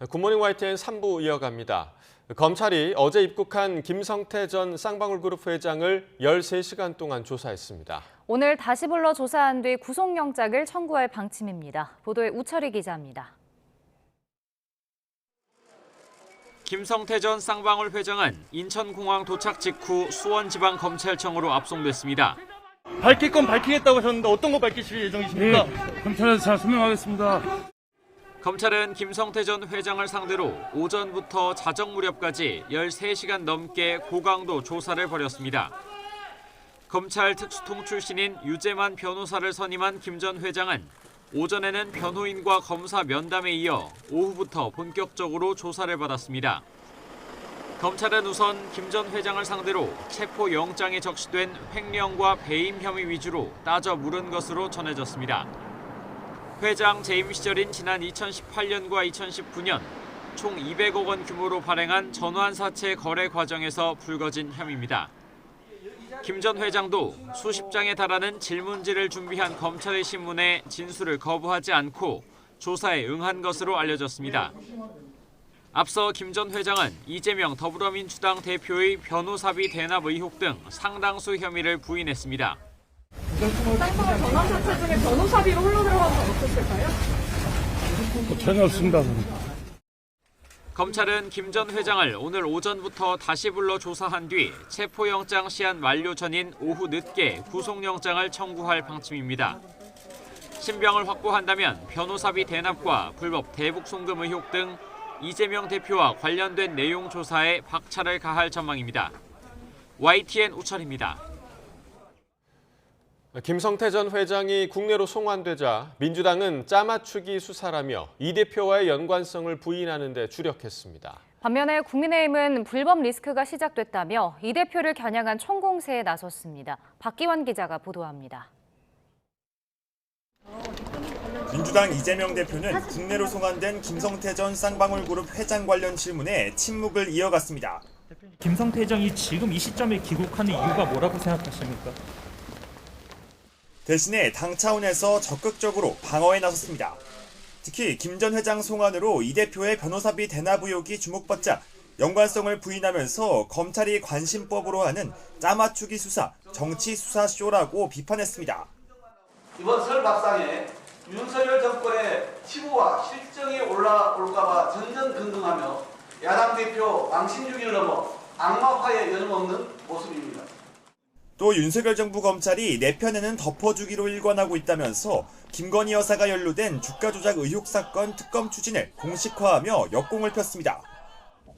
굿모닝 YTN 3부 이어갑니다. 검찰이 어제 입국한 김성태 전 쌍방울그룹 회장을 13시간 동안 조사했습니다. 오늘 다시 불러 조사한 뒤 구속영장을 청구할 방침입니다. 보도에 우철희 기자입니다. 김성태 전 쌍방울 회장은 인천공항 도착 직후 수원지방검찰청으로 압송됐습니다. 밝힐 건 밝히겠다고 하셨는데 어떤 거 밝히실 예정이십니까? 검찰에서 잘 설명하겠습니다. 검찰은 김성태 전 회장을 상대로 오전부터 자정 무렵까지 13시간 넘게 고강도 조사를 벌였습니다. 검찰 특수통 출신인 유재만 변호사를 선임한 김 전 회장은 오전에는 변호인과 검사 면담에 이어 오후부터 본격적으로 조사를 받았습니다. 검찰은 우선 김 전 회장을 상대로 체포영장에 적시된 횡령과 배임 혐의 위주로 따져 물은 것으로 전해졌습니다. 회장 재임 시절인 지난 2018년과 2019년 총 200억 원 규모로 발행한 전환사채 거래 과정에서 불거진 혐의입니다. 김 전 회장도 수십 장에 달하는 질문지를 준비한 검찰의 신문에 진술을 거부하지 않고 조사에 응한 것으로 알려졌습니다. 앞서 김 전 회장은 이재명 더불어민주당 대표의 변호사비 대납 의혹 등 상당수 혐의를 부인했습니다. 쌍방울 전환사채 중에 변호사비로 흘러들어간 건 없었을까요? 전혀 없습니다. 검찰은 김 전 회장을 오늘 오전부터 다시 불러 조사한 뒤 체포영장 시한 만료 전인 오후 늦게 구속영장을 청구할 방침입니다. 신병을 확보한다면 변호사비 대납과 불법 대북 송금 의혹 등 이재명 대표와 관련된 내용 조사에 박차를 가할 전망입니다. YTN 우철입니다. 김성태 전 회장이 국내로 송환되자 민주당은 짜맞추기 수사라며 이 대표와의 연관성을 부인하는 데 주력했습니다. 반면에 국민의힘은 불법 리스크가 시작됐다며 이 대표를 겨냥한 총공세에 나섰습니다. 박기환 기자가 보도합니다. 민주당 이재명 대표는 국내로 송환된 김성태 전 쌍방울그룹 회장 관련 질문에 침묵을 이어갔습니다. 김성태 회장이 지금 이 시점에 귀국하는 이유가 뭐라고 생각하십니까? 대신에 당 차원에서 적극적으로 방어에 나섰습니다. 특히 김 전 회장 송환으로 이 대표의 변호사비 대납 의혹이 주목받자 연관성을 부인하면서 검찰이 관심법으로 하는 짜맞추기 수사, 정치 수사 쇼라고 비판했습니다. 이번 설 밥상에 윤석열 정권의 치부와 실정이 올라올까 봐 전전긍긍하며 야당 대표 망신주기를 넘어 악마화에 여념없는 모습입니다. 또 윤석열 정부 검찰이 내 편에는 덮어주기로 일관하고 있다면서 김건희 여사가 연루된 주가 조작 의혹 사건 특검 추진을 공식화하며 역공을 폈습니다.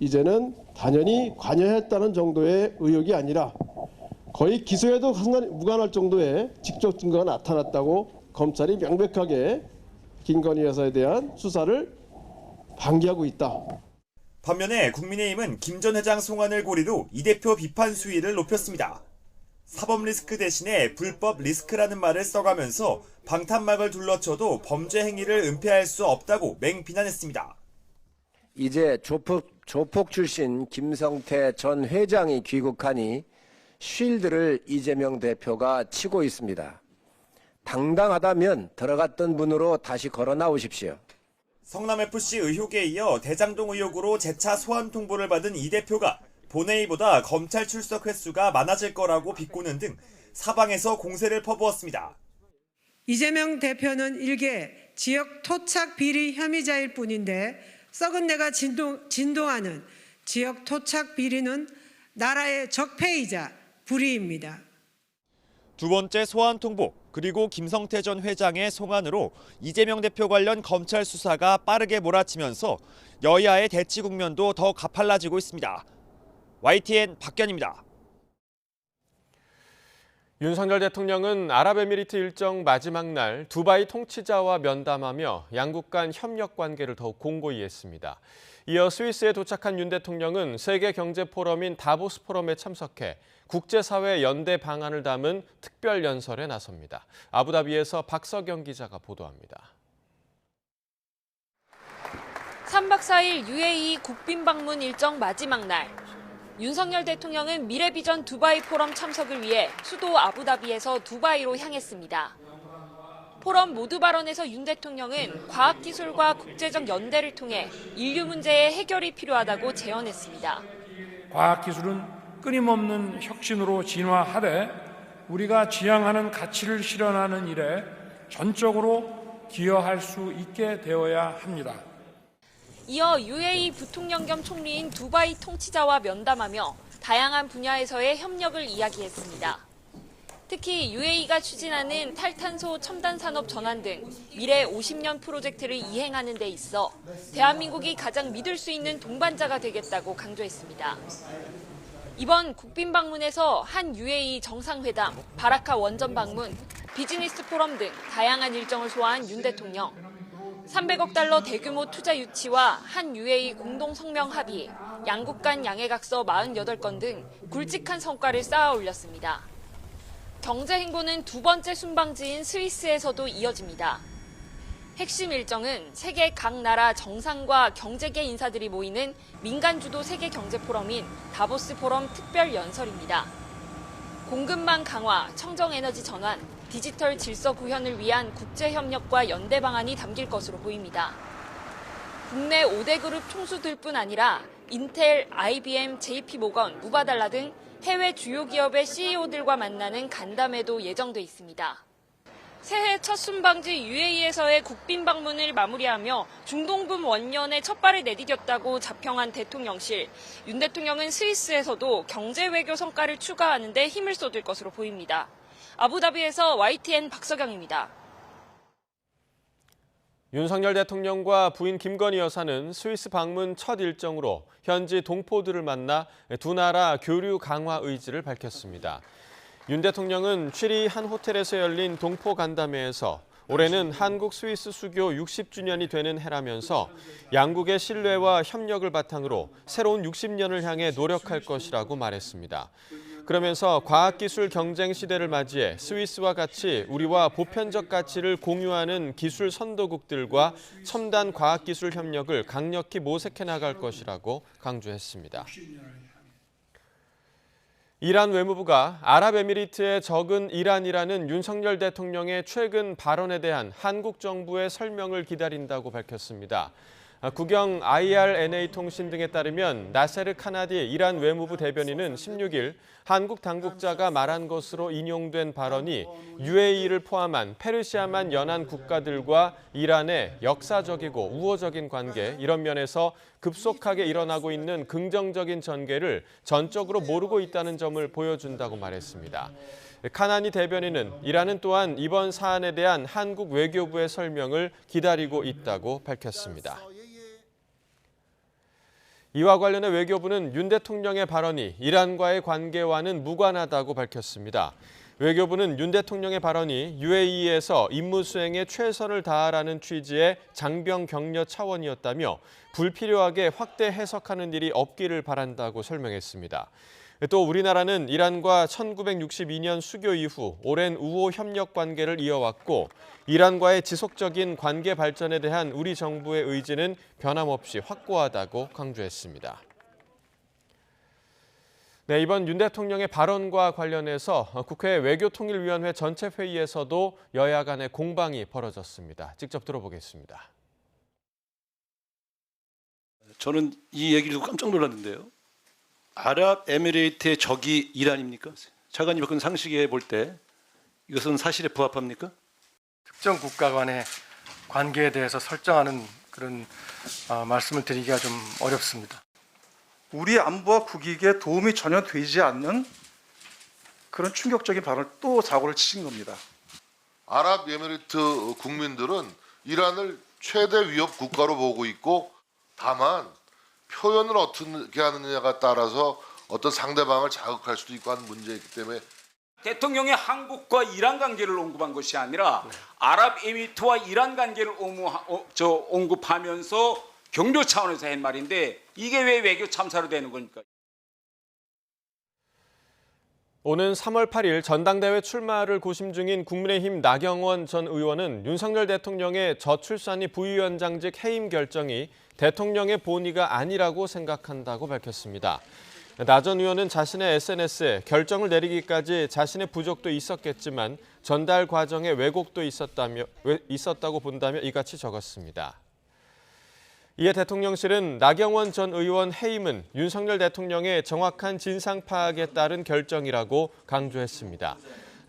이제는 단연히 관여했다는 정도의 의혹이 아니라 거의 기소에도 무관할 정도의 직접 증거가 나타났다고 검찰이 명백하게 김건희 여사에 대한 수사를 방기하고 있다. 반면에 국민의힘은 김 전 회장 송환을 고리로 이 대표 비판 수위를 높였습니다. 사법 리스크 대신에 불법 리스크라는 말을 써가면서 방탄막을 둘러쳐도 범죄 행위를 은폐할 수 없다고 맹비난했습니다. 이제 조폭 출신 김성태 전 회장이 귀국하니 쉴드를 이재명 대표가 치고 있습니다. 당당하다면 들어갔던 문으로 다시 걸어 나오십시오. 성남FC 의혹에 이어 대장동 의혹으로 재차 소환 통보를 받은 이 대표가 본회의보다 검찰 출석 횟수가 많아질 거라고 비꼬는 등 사방에서 공세를 퍼부었습니다. 이재명 대표는 일개 지역 토착 비리 혐의자일 뿐인데 썩은 내가 진동하는 지역 토착 비리는 나라의 적폐이자 불의입니다. 두 번째 소환 통보 그리고 김성태 전 회장의 송환으로 이재명 대표 관련 검찰 수사가 빠르게 몰아치면서 여야의 대치 국면도 더 가팔라지고 있습니다. YTN 박견입니다. 윤석열 대통령은 아랍에미리트 일정 마지막 날 두바이 통치자와 면담하며 양국 간 협력 관계를 더욱 공고히 했습니다. 이어 스위스에 도착한 윤 대통령은 세계 경제 포럼인 다보스 포럼에 참석해 국제사회 연대 방안을 담은 특별 연설에 나섭니다. 아부다비에서 박석영 기자가 보도합니다. 3박 4일 UAE 국빈 방문 일정 마지막 날. 윤석열 대통령은 미래비전 두바이 포럼 참석을 위해 수도 아부다비에서 두바이로 향했습니다. 포럼 모두 발언에서 윤 대통령은 과학기술과 국제적 연대를 통해 인류 문제의 해결이 필요하다고 제언했습니다. 과학기술은 끊임없는 혁신으로 진화하되 우리가 지향하는 가치를 실현하는 일에 전적으로 기여할 수 있게 되어야 합니다. 이어 UAE 부통령 겸 총리인 두바이 통치자와 면담하며 다양한 분야에서의 협력을 이야기했습니다. 특히 UAE가 추진하는 탈탄소 첨단 산업 전환 등 미래 50년 프로젝트를 이행하는 데 있어 대한민국이 가장 믿을 수 있는 동반자가 되겠다고 강조했습니다. 이번 국빈 방문에서 한 UAE 정상회담, 바라카 원전 방문, 비즈니스 포럼 등 다양한 일정을 소화한 윤 대통령. 300억 달러 대규모 투자 유치와 한 UAE 공동 성명 합의, 양국 간 양해각서 48건 등 굵직한 성과를 쌓아 올렸습니다. 경제 행보는 두 번째 순방지인 스위스에서도 이어집니다. 핵심 일정은 세계 각 나라 정상과 경제계 인사들이 모이는 민간주도 세계 경제 포럼인 다보스 포럼 특별 연설입니다. 공급망 강화, 청정에너지 전환, 디지털 질서 구현을 위한 국제협력과 연대 방안이 담길 것으로 보입니다. 국내 5대 그룹 총수들뿐 아니라 인텔, IBM, JP모건, 무바달라 등 해외 주요 기업의 CEO들과 만나는 간담회도 예정돼 있습니다. 새해 첫 순방지 UAE에서의 국빈 방문을 마무리하며 중동붐 원년에 첫 발을 내디뎠다고 자평한 대통령실. 윤 대통령은 스위스에서도 경제 외교 성과를 추가하는 데 힘을 쏟을 것으로 보입니다. 아부다비에서 YTN 박서경입니다. 윤석열 대통령과 부인 김건희 여사는 스위스 방문 첫 일정으로 현지 동포들을 만나 두 나라 교류 강화 의지를 밝혔습니다. 윤 대통령은 취리 한 호텔에서 열린 동포 간담회에서 올해는 한국 스위스 수교 60주년이 되는 해라면서 양국의 신뢰와 협력을 바탕으로 새로운 60년을 향해 노력할 것이라고 말했습니다. 그러면서 과학기술 경쟁 시대를 맞이해 스위스와 같이 우리와 보편적 가치를 공유하는 기술 선도국들과 첨단 과학기술 협력을 강력히 모색해 나갈 것이라고 강조했습니다. 이란 외무부가 아랍에미리트의 적은 이란이라는 윤석열 대통령의 최근 발언에 대한 한국 정부의 설명을 기다린다고 밝혔습니다. 국영 IRNA 통신 등에 따르면 나세르 카나디 이란 외무부 대변인은 16일 한국 당국자가 말한 것으로 인용된 발언이 UAE를 포함한 페르시아만 연안 국가들과 이란의 역사적이고 우호적인 관계, 이런 면에서 급속하게 일어나고 있는 긍정적인 전개를 전적으로 모르고 있다는 점을 보여준다고 말했습니다. 카나니 대변인은 이란은 또한 이번 사안에 대한 한국 외교부의 설명을 기다리고 있다고 밝혔습니다. 이와 관련해 외교부는 윤 대통령의 발언이 이란과의 관계와는 무관하다고 밝혔습니다. 외교부는 윤 대통령의 발언이 UAE에서 임무 수행에 최선을 다하라는 취지의 장병 격려 차원이었다며 불필요하게 확대 해석하는 일이 없기를 바란다고 설명했습니다. 또 우리나라는 이란과 1962년 수교 이후 오랜 우호 협력 관계를 이어왔고 이란과의 지속적인 관계 발전에 대한 우리 정부의 의지는 변함없이 확고하다고 강조했습니다. 네, 이번 윤 대통령의 발언과 관련해서 국회 외교통일위원회 전체 회의에서도 여야 간의 공방이 벌어졌습니다. 직접 들어보겠습니다. 저는 이 얘기를 듣고 깜짝 놀랐는데요. 아랍에미레이트의 적이 이란입니까? 차관님 그런 상식에 볼 때 이것은 사실에 부합합니까? 특정 국가 간의 관계에 대해서 설정하는 그런 말씀을 드리기가 좀 어렵습니다. 우리 안보와 국익에 도움이 전혀 되지 않는 그런 충격적인 발언을 또 사고를 치신 겁니다. 아랍에미리트 국민들은 이란을 최대 위협 국가로 보고 있고 다만 표현을 어떻게 하느냐가 따라서 어떤 상대방을 자극할 수도 있고 하는 문제이기 때문에 대통령이 한국과 이란 관계를 언급한 것이 아니라 아랍에미리트와 이란 관계를 언급하면서 경로 차원에서 한 말인데 이게 왜 외교 참사로 되는 겁니까? 오는 3월 8일 전당대회 출마를 고심 중인 국민의힘 나경원 전 의원은 윤석열 대통령의 저출산이 부위원장직 해임 결정이 대통령의 본의가 아니라고 생각한다고 밝혔습니다. 나 전 의원은 자신의 SNS에 결정을 내리기까지 자신의 부족도 있었겠지만 전달 과정에 왜곡도 있었다고 본다며 이같이 적었습니다. 이에 대통령실은 나경원 전 의원 해임은 윤석열 대통령의 정확한 진상 파악에 따른 결정이라고 강조했습니다.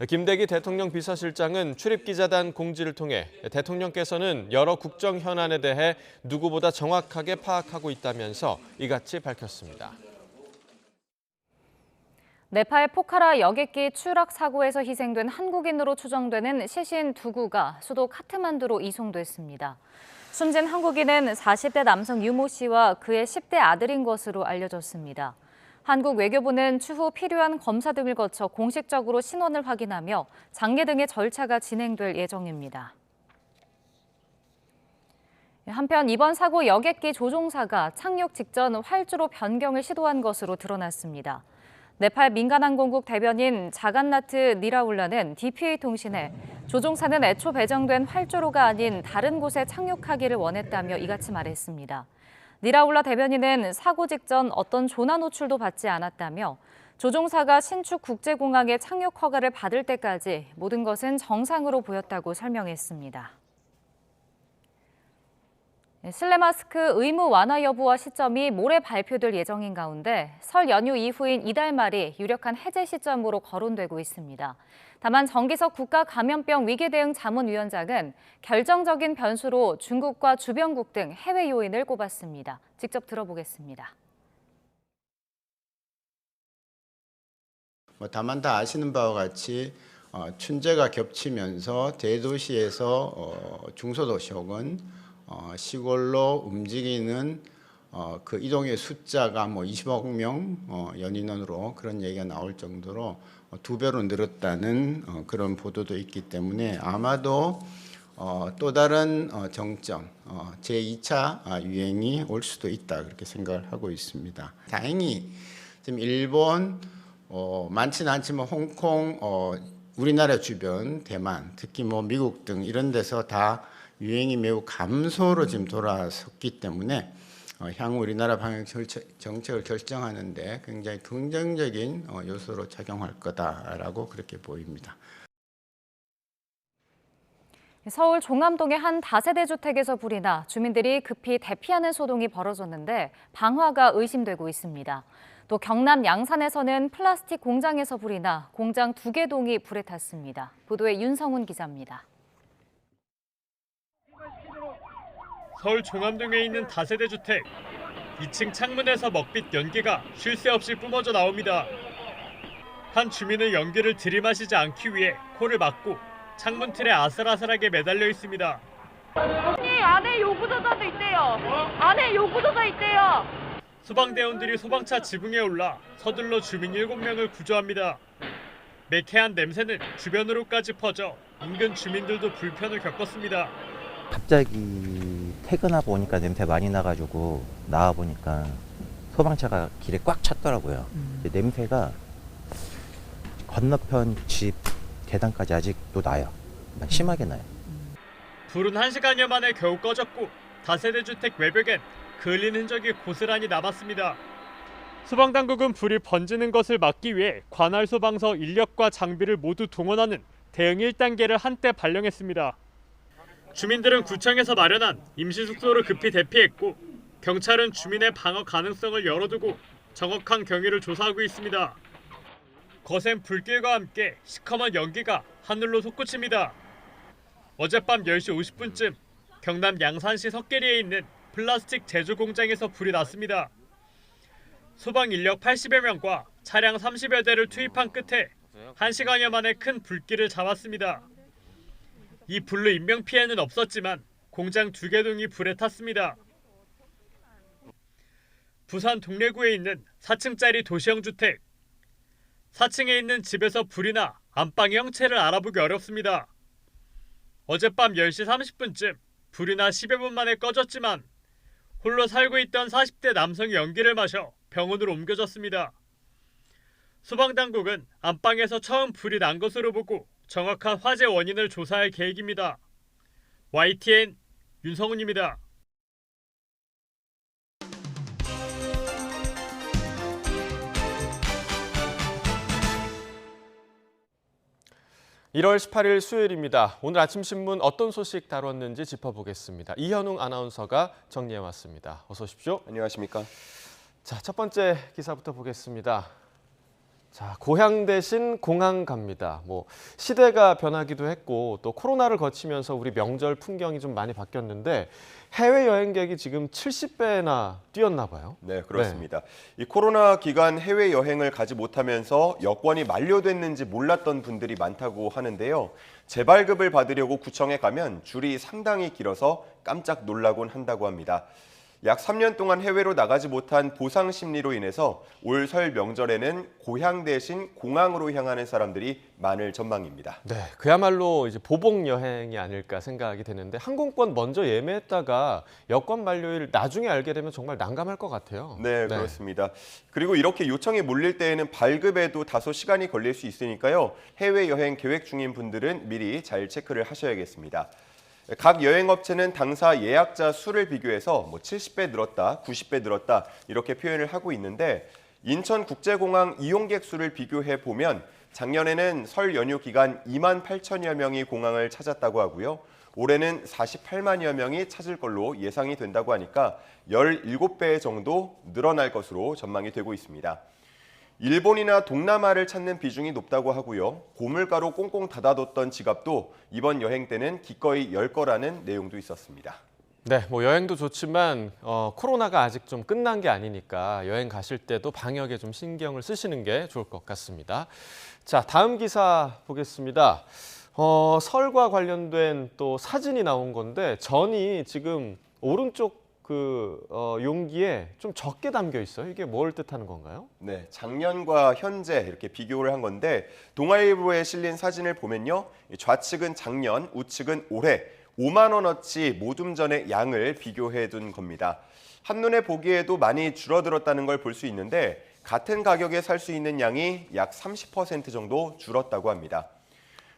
김대기 대통령 비서실장은 출입기자단 공지를 통해 대통령께서는 여러 국정 현안에 대해 누구보다 정확하게 파악하고 있다면서 이같이 밝혔습니다. 네팔 포카라 여객기 추락 사고에서 희생된 한국인으로 추정되는 시신 2구가 수도 카트만두로 이송됐습니다. 숨진 한국인은 40대 남성 유모 씨와 그의 10대 아들인 것으로 알려졌습니다. 한국 외교부는 추후 필요한 검사 등을 거쳐 공식적으로 신원을 확인하며 장례 등의 절차가 진행될 예정입니다. 한편 이번 사고 여객기 조종사가 착륙 직전 활주로 변경을 시도한 것으로 드러났습니다. 네팔 민간항공국 대변인 자간나트 니라울라는 DPA통신에 조종사는 애초 배정된 활주로가 아닌 다른 곳에 착륙하기를 원했다며 이같이 말했습니다. 니라울라 대변인은 사고 직전 어떤 조나 노출도 받지 않았다며 조종사가 신축 국제공항에 착륙 허가를 받을 때까지 모든 것은 정상으로 보였다고 설명했습니다. 슬레마스크 의무 완화 여부와 시점이 모레 발표될 예정인 가운데 설 연휴 이후인 이달 말이 유력한 해제 시점으로 거론되고 있습니다. 다만 정기석 국가감염병 위기대응 자문위원장은 결정적인 변수로 중국과 주변국 등 해외 요인을 꼽았습니다. 직접 들어보겠습니다. 다만 다 아시는 바와 같이 춘제가 겹치면서 대도시에서 중소도시 혹은 시골로 움직이는 그 이동의 숫자가 20억 명 연인원으로 그런 얘기가 나올 정도로 2배로 늘었다는 그런 보도도 있기 때문에 아마도 또 다른 정점, 제2차 유행이 올 수도 있다 그렇게 생각을 하고 있습니다. 다행히 지금 일본 많지는 않지만 홍콩, 우리나라 주변, 대만, 특히 미국 등 이런 데서 다 유행이 매우 감소로 지금 돌아섰기 때문에 향후 우리나라 방역 정책을 결정하는 데 굉장히 긍정적인 요소로 작용할 거다라고 그렇게 보입니다. 서울 종암동의 한 다세대 주택에서 불이 나 주민들이 급히 대피하는 소동이 벌어졌는데 방화가 의심되고 있습니다. 또 경남 양산에서는 플라스틱 공장에서 불이 나 공장 2개 동이 불에 탔습니다. 보도에 윤성훈 기자입니다. 서울 종암동에 있는 다세대 주택. 2층 창문에서 먹빛 연기가 쉴 새 없이 뿜어져 나옵니다. 한 주민은 연기를 들이마시지 않기 위해 코를 막고 창문 틀에 아슬아슬하게 매달려 있습니다. 안에 요구조자도 있대요. 안에 요구조자 있대요. 소방대원들이 소방차 지붕에 올라 서둘러 주민 7명을 구조합니다. 매캐한 냄새는 주변으로까지 퍼져 인근 주민들도 불편을 겪었습니다. 갑자기 퇴근하고 오니까 냄새 많이 나가지고 나와보니까 소방차가 길에 꽉 찼더라고요. 냄새가 건너편 집 계단까지 아직도 나요. 심하게 나요. 불은 1시간여 만에 겨우 꺼졌고 다세대 주택 외벽엔 그을린 흔적이 고스란히 남았습니다. 소방당국은 불이 번지는 것을 막기 위해 관할 소방서 인력과 장비를 모두 동원하는 대응 1단계를 한때 발령했습니다. 주민들은 구청에서 마련한 임시숙소로 급히 대피했고 경찰은 주민의 방어 가능성을 열어두고 정확한 경위를 조사하고 있습니다. 거센 불길과 함께 시커먼 연기가 하늘로 솟구칩니다. 어젯밤 10시 50분쯤 경남 양산시 석계리에 있는 플라스틱 제조 공장에서 불이 났습니다. 소방 인력 80여 명과 차량 30여 대를 투입한 끝에 1시간여 만에 큰 불길을 잡았습니다. 이 불로 인명피해는 없었지만 공장 2개 동이 불에 탔습니다. 부산 동래구에 있는 4층짜리 도시형 주택. 4층에 있는 집에서 불이 나 안방의 형체를 알아보기 어렵습니다. 어젯밤 10시 30분쯤 불이 나 10여 분 만에 꺼졌지만 홀로 살고 있던 40대 남성이 연기를 마셔 병원으로 옮겨졌습니다. 소방당국은 안방에서 처음 불이 난 것으로 보고 정확한 화재 원인을 조사할 계획입니다. YTN 윤성훈입니다. 1월 18일 수요일입니다. 오늘 아침 신문 어떤 소식 다뤘는지 짚어보겠습니다. 이현웅 아나운서가 정리해왔습니다. 어서 오십시오. 안녕하십니까. 자, 첫 번째 기사부터 보겠습니다. 자, 고향 대신 공항 갑니다. 시대가 변하기도 했고 또 코로나를 거치면서 우리 명절 풍경이 좀 많이 바뀌었는데 해외 여행객이 지금 70배나 뛰었나 봐요. 네, 그렇습니다. 이 코로나 기간 해외 여행을 가지 못하면서 여권이 만료됐는지 몰랐던 분들이 많다고 하는데요. 재발급을 받으려고 구청에 가면 줄이 상당히 길어서 깜짝 놀라곤 한다고 합니다. 약 3년 동안 해외로 나가지 못한 보상 심리로 인해서 올 설 명절에는 고향 대신 공항으로 향하는 사람들이 많을 전망입니다. 네, 그야말로 이제 보복 여행이 아닐까 생각이 되는데 항공권 먼저 예매했다가 여권 만료일 나중에 알게 되면 정말 난감할 것 같아요. 네, 그렇습니다. 그리고 이렇게 요청이 몰릴 때에는 발급에도 다소 시간이 걸릴 수 있으니까요. 해외여행 계획 중인 분들은 미리 잘 체크를 하셔야겠습니다. 각 여행업체는 당사 예약자 수를 비교해서 70배 늘었다, 90배 늘었다 이렇게 표현을 하고 있는데 인천국제공항 이용객 수를 비교해 보면 작년에는 설 연휴 기간 2만 8천여 명이 공항을 찾았다고 하고요. 올해는 48만여 명이 찾을 걸로 예상이 된다고 하니까 17배 정도 늘어날 것으로 전망이 되고 있습니다. 일본이나 동남아를 찾는 비중이 높다고 하고요. 고물가로 꽁꽁 닫아뒀던 지갑도 이번 여행 때는 기꺼이 열 거라는 내용도 있었습니다. 네, 여행도 좋지만 코로나가 아직 좀 끝난 게 아니니까 여행 가실 때도 방역에 좀 신경을 쓰시는 게 좋을 것 같습니다. 자, 다음 기사 보겠습니다. 설과 관련된 또 사진이 나온 건데 전이 지금 오른쪽 용기에 좀 적게 담겨 있어요. 이게 뭘 뜻하는 건가요? 네, 작년과 현재 이렇게 비교를 한 건데 동아일보에 실린 사진을 보면요. 좌측은 작년, 우측은 올해 5만 원어치 모둠전의 양을 비교해 둔 겁니다. 한눈에 보기에도 많이 줄어들었다는 걸 볼 수 있는데 같은 가격에 살 수 있는 양이 약 30% 정도 줄었다고 합니다.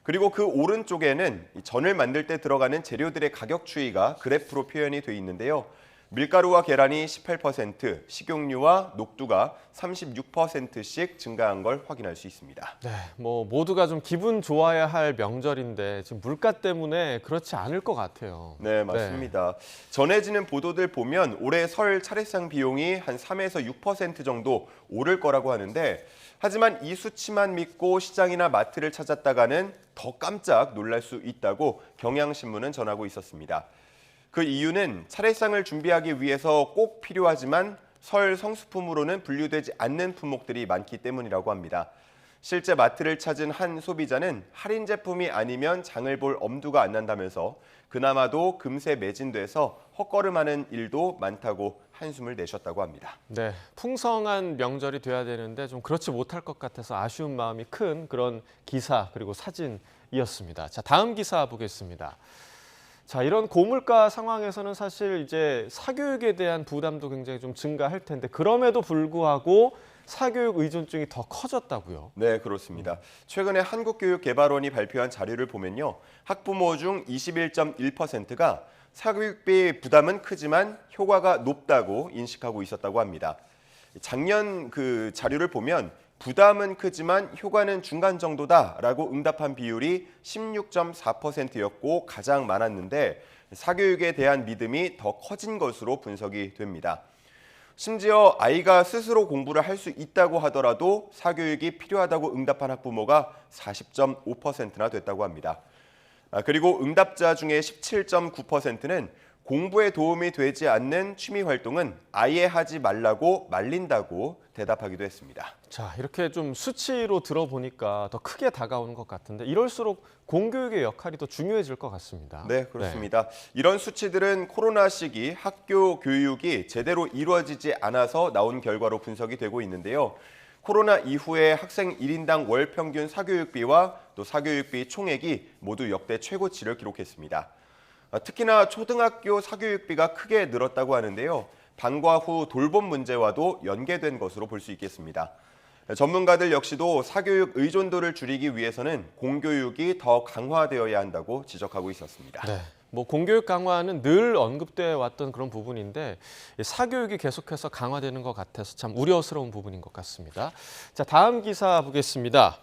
그리고 그 오른쪽에는 전을 만들 때 들어가는 재료들의 가격 추이가 그래프로 표현이 돼 있는데요. 밀가루와 계란이 18%, 식용유와 녹두가 36%씩 증가한 걸 확인할 수 있습니다. 네, 모두가 좀 기분 좋아야 할 명절인데 지금 물가 때문에 그렇지 않을 것 같아요. 네, 맞습니다. 전해지는 보도들 보면 올해 설 차례상 비용이 한 3에서 6% 정도 오를 거라고 하는데 하지만 이 수치만 믿고 시장이나 마트를 찾았다가는 더 깜짝 놀랄 수 있다고 경향신문은 전하고 있었습니다. 그 이유는 차례상을 준비하기 위해서 꼭 필요하지만 설 성수품으로는 분류되지 않는 품목들이 많기 때문이라고 합니다. 실제 마트를 찾은 한 소비자는 할인 제품이 아니면 장을 볼 엄두가 안 난다면서 그나마도 금세 매진돼서 헛걸음하는 일도 많다고 한숨을 내셨다고 합니다. 네, 풍성한 명절이 돼야 되는데 좀 그렇지 못할 것 같아서 아쉬운 마음이 큰 그런 기사 그리고 사진이었습니다. 자, 다음 기사 보겠습니다. 자, 이런 고물가 상황에서는 사실 이제 사교육에 대한 부담도 굉장히 좀 증가할 텐데 그럼에도 불구하고 사교육 의존증이 더 커졌다고요? 네, 그렇습니다. 최근에 한국교육개발원이 발표한 자료를 보면요. 학부모 중 21.1%가 사교육비 부담은 크지만 효과가 높다고 인식하고 있었다고 합니다. 작년 그 자료를 보면 부담은 크지만 효과는 중간 정도다라고 응답한 비율이 16.4%였고 가장 많았는데 사교육에 대한 믿음이 더 커진 것으로 분석이 됩니다. 심지어 아이가 스스로 공부를 할 수 있다고 하더라도 사교육이 필요하다고 응답한 학부모가 40.5%나 됐다고 합니다. 그리고 응답자 중에 17.9%는 공부에 도움이 되지 않는 취미 활동은 아예 하지 말라고 말린다고 대답하기도 했습니다. 자, 이렇게 좀 수치로 들어보니까 더 크게 다가오는 것 같은데 이럴수록 공교육의 역할이 더 중요해질 것 같습니다. 네, 그렇습니다. 이런 수치들은 코로나 시기 학교 교육이 제대로 이루어지지 않아서 나온 결과로 분석이 되고 있는데요. 코로나 이후에 학생 1인당 월 평균 사교육비와 또 사교육비 총액이 모두 역대 최고치를 기록했습니다. 특히나 초등학교 사교육비가 크게 늘었다고 하는데요. 방과 후 돌봄 문제와도 연계된 것으로 볼 수 있겠습니다. 전문가들 역시도 사교육 의존도를 줄이기 위해서는 공교육이 더 강화되어야 한다고 지적하고 있었습니다. 네. 공교육 강화는 늘 언급되어 왔던 그런 부분인데 사교육이 계속해서 강화되는 것 같아서 참 우려스러운 부분인 것 같습니다. 자, 다음 기사 보겠습니다.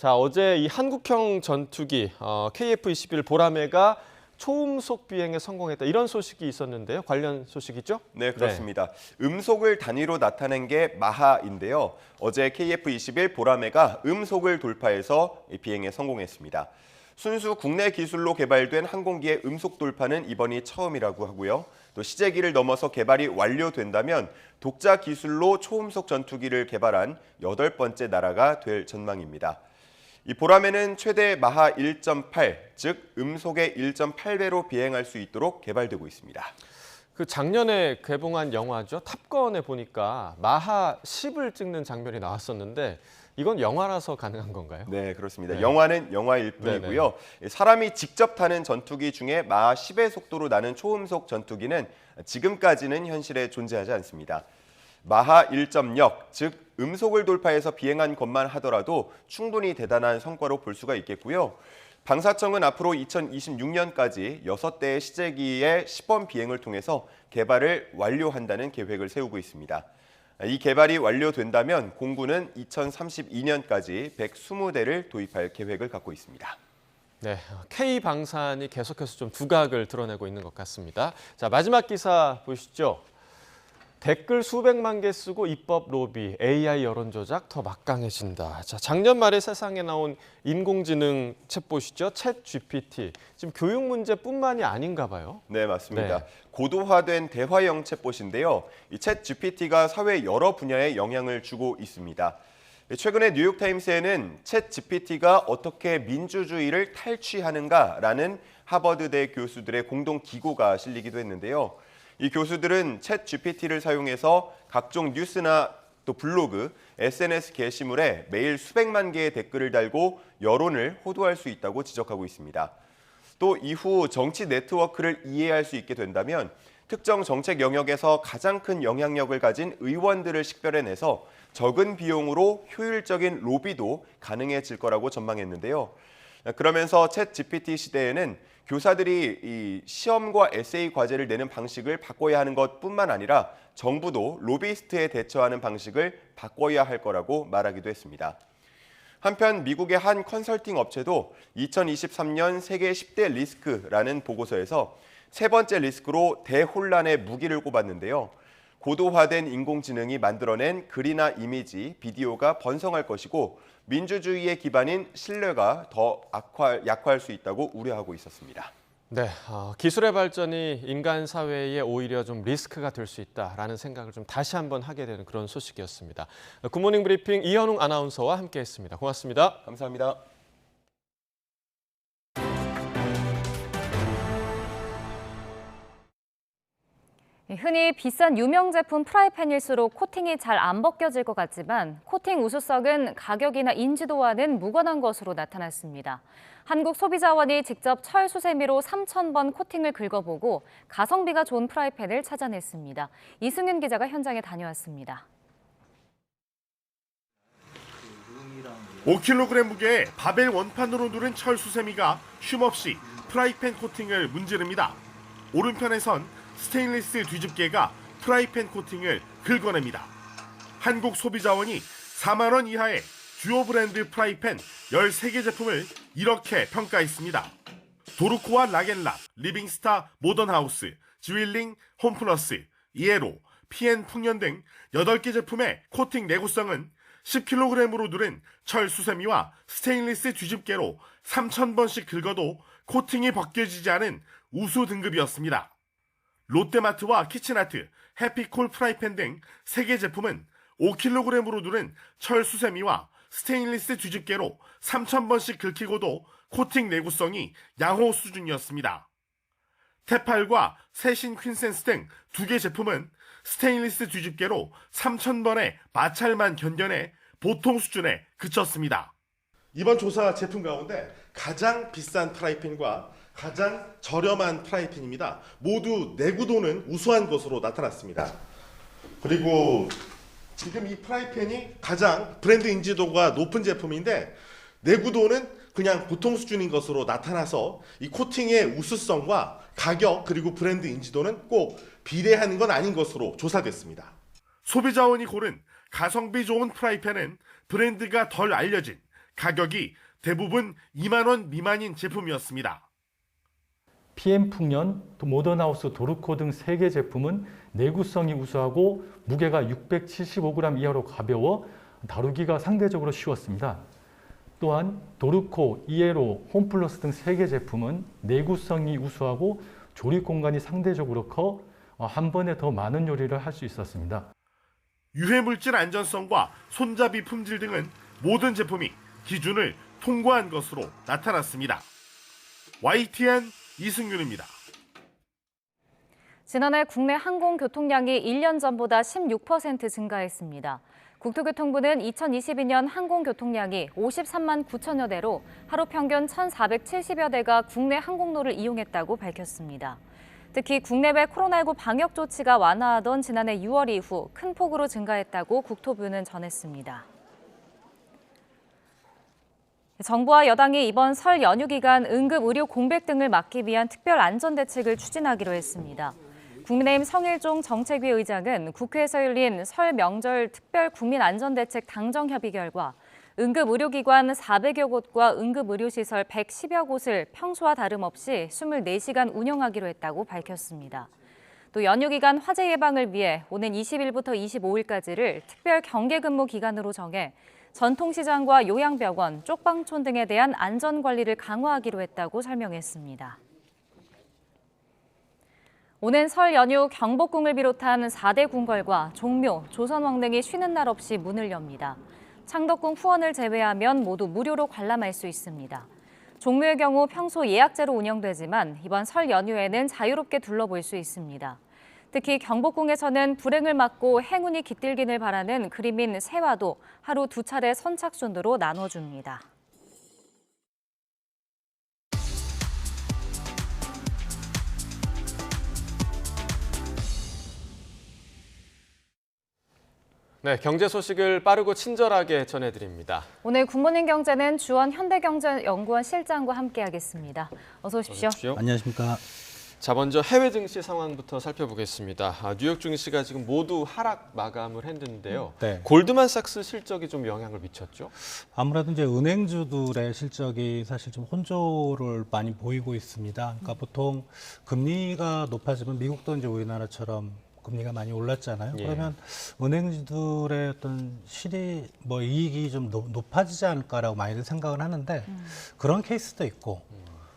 자, 어제 이 한국형 전투기 KF-21 보라매가 초음속 비행에 성공했다. 이런 소식이 있었는데요. 관련 소식이죠? 네, 그렇습니다. 음속을 단위로 나타낸 게 마하인데요. 어제 KF-21 보라매가 음속을 돌파해서 비행에 성공했습니다. 순수 국내 기술로 개발된 항공기의 음속 돌파는 이번이 처음이라고 하고요. 또 시제기를 넘어서 개발이 완료된다면 독자 기술로 초음속 전투기를 개발한 8번째 나라가 될 전망입니다. 이 보라매는 최대 마하 1.8, 즉 음속의 1.8배로 비행할 수 있도록 개발되고 있습니다. 그 작년에 개봉한 영화죠. 탑건에 보니까 마하 10을 찍는 장면이 나왔었는데 이건 영화라서 가능한 건가요? 네, 그렇습니다. 네. 영화는 영화일 뿐이고요. 사람이 직접 타는 전투기 중에 마하 10의 속도로 나는 초음속 전투기는 지금까지는 현실에 존재하지 않습니다. 마하 1.0, 즉 음속을 돌파해서 비행한 것만 하더라도 충분히 대단한 성과로 볼 수가 있겠고요. 방사청은 앞으로 2026년까지 6대의 시제기의 시범 비행을 통해서 개발을 완료한다는 계획을 세우고 있습니다. 이 개발이 완료된다면 공군은 2032년까지 120대를 도입할 계획을 갖고 있습니다. 네, K방산이 계속해서 좀 두각을 드러내고 있는 것 같습니다. 자, 마지막 기사 보시죠. 댓글 수백만 개 쓰고 입법 로비, AI 여론 조작 더 막강해진다. 자, 작년 말에 세상에 나온 인공지능 챗봇이죠. 챗 GPT. 지금 교육 문제뿐만이 아닌가 봐요. 네, 맞습니다. 네. 고도화된 대화형 챗봇인데요. 이 챗 GPT가 사회 여러 분야에 영향을 주고 있습니다. 최근에 뉴욕타임스에는 챗 GPT가 어떻게 민주주의를 탈취하는가라는 하버드대 교수들의 공동 기고가 실리기도 했는데요. 이 교수들은 챗 GPT를 사용해서 각종 뉴스나 또 블로그, SNS 게시물에 매일 수백만 개의 댓글을 달고 여론을 호도할 수 있다고 지적하고 있습니다. 또 이후 정치 네트워크를 이해할 수 있게 된다면 특정 정책 영역에서 가장 큰 영향력을 가진 의원들을 식별해내서 적은 비용으로 효율적인 로비도 가능해질 거라고 전망했는데요. 그러면서 챗 GPT 시대에는 교사들이 이 시험과 에세이 과제를 내는 방식을 바꿔야 하는 것뿐만 아니라 정부도 로비스트에 대처하는 방식을 바꿔야 할 거라고 말하기도 했습니다. 한편 미국의 한 컨설팅 업체도 2023년 세계 10대 리스크라는 보고서에서 세 번째 리스크로 대혼란의 무기를 꼽았는데요. 고도화된 인공지능이 만들어낸 글이나 이미지, 비디오가 번성할 것이고 민주주의의 기반인 신뢰가 더 약화할 수 있다고 우려하고 있었습니다. 네, 기술의 발전이 인간 사회에 오히려 좀 리스크가 될 수 있다라는 생각을 좀 다시 한번 하게 되는 그런 소식이었습니다. 굿모닝 브리핑 이현웅 아나운서와 함께했습니다. 고맙습니다. 감사합니다. 흔히 비싼 유명 제품 프라이팬일수록 코팅이 잘 안 벗겨질 것 같지만 코팅 우수성은 가격이나 인지도와는 무관한 것으로 나타났습니다. 한국소비자원이 직접 철 수세미로 3,000번 코팅을 긁어보고 가성비가 좋은 프라이팬을 찾아냈습니다. 이승윤 기자가 현장에 다녀왔습니다. 5kg 무게의 바벨 원판으로 누른 철 수세미가 쉼없이 프라이팬 코팅을 문지릅니다. 오른편에선 스테인리스 뒤집개가 프라이팬 코팅을 긁어냅니다. 한국소비자원이 4만 원 이하의 주요 브랜드 프라이팬 13개 제품을 이렇게 평가했습니다. 도르코와 라겐락, 리빙스타, 모던하우스, 즈윌링, 홈플러스, 이에로, PN 풍년 등 8개 제품의 코팅 내구성은 10kg으로 누른 철 수세미와 스테인리스 뒤집개로 3,000번씩 긁어도 코팅이 벗겨지지 않은 우수 등급이었습니다. 롯데마트와 키친아트, 해피콜 프라이팬 등 3개 제품은 5kg으로 누른 철 수세미와 스테인리스 뒤집개로 3,000번씩 긁히고도 코팅 내구성이 양호 수준이었습니다. 테팔과 세신 퀸센스 등 2개 제품은 스테인리스 뒤집개로 3,000번의 마찰만 견뎌내 보통 수준에 그쳤습니다. 이번 조사 제품 가운데 가장 비싼 프라이팬과 가장 저렴한 프라이팬입니다. 모두 내구도는 우수한 것으로 나타났습니다. 그리고 지금 이 프라이팬이 가장 브랜드 인지도가 높은 제품인데 내구도는 그냥 보통 수준인 것으로 나타나서 이 코팅의 우수성과 가격 그리고 브랜드 인지도는 꼭 비례하는 건 아닌 것으로 조사됐습니다. 소비자원이 고른 가성비 좋은 프라이팬은 브랜드가 덜 알려진 가격이 대부분 2만 원 미만인 제품이었습니다. PM 풍년, 모던하우스, 도르코 등 3개 제품은 내구성이 우수하고 무게가 675g 이하로 가벼워 다루기가 상대적으로 쉬웠습니다. 또한 도르코, 이에로, 홈플러스 등 3개 제품은 내구성이 우수하고 조립 공간이 상대적으로 커 한 번에 더 많은 요리를 할 수 있었습니다. 유해물질 안전성과 손잡이 품질 등은 모든 제품이 기준을 통과한 것으로 나타났습니다. YTN 이승윤입니다. 지난해 국내 항공 교통량이 1년 전보다 16% 증가했습니다. 국토교통부는 2022년 항공 교통량이 53만 9천여 대로 하루 평균 1,470여 대가 국내 항공로를 이용했다고 밝혔습니다. 특히 국내외 코로나19 방역 조치가 완화하던 지난해 6월 이후 큰 폭으로 증가했다고 국토부는 전했습니다. 정부와 여당이 이번 설 연휴 기간 응급 의료 공백 등을 막기 위한 특별 안전 대책을 추진하기로 했습니다. 국민의힘 성일종 정책위 의장은 국회에서 열린 설 명절 특별 국민안전대책 당정협의 결과 응급의료기관 400여 곳과 응급의료시설 110여 곳을 평소와 다름없이 24시간 운영하기로 했다고 밝혔습니다. 또 연휴 기간 화재 예방을 위해 오는 20일부터 25일까지를 특별 경계근무 기간으로 정해 전통시장과 요양병원, 쪽방촌 등에 대한 안전관리를 강화하기로 했다고 설명했습니다. 오는 설 연휴 경복궁을 비롯한 4대 궁궐과 종묘, 조선왕 등이 쉬는 날 없이 문을 엽니다. 창덕궁 후원을 제외하면 모두 무료로 관람할 수 있습니다. 종묘의 경우 평소 예약제로 운영되지만 이번 설 연휴에는 자유롭게 둘러볼 수 있습니다. 특히 경복궁에서는 불행을 막고 행운이 깃들기를 바라는 그림인 새화도 하루 2차례 선착순으로 나눠줍니다. 네, 경제 소식을 빠르고 친절하게 전해드립니다. 오늘 굿모닝 경제는 주원 현대경제연구원 실장과 함께하겠습니다. 어서 오십시오. 안녕하십니까. 자, 먼저 해외 증시 상황부터 살펴보겠습니다. 뉴욕 증시가 지금 모두 하락 마감을 했는데요. 네. 골드만삭스 실적이 좀 영향을 미쳤죠? 아무래도 이제 은행주들의 실적이 사실 좀 혼조를 많이 보이고 있습니다. 그러니까 보통 금리가 높아지면 미국도 이제 우리나라처럼 금리가 많이 올랐잖아요. 예. 그러면 은행주들의 어떤 이익이 좀 높아지지 않을까라고 많이들 생각을 하는데 그런 케이스도 있고.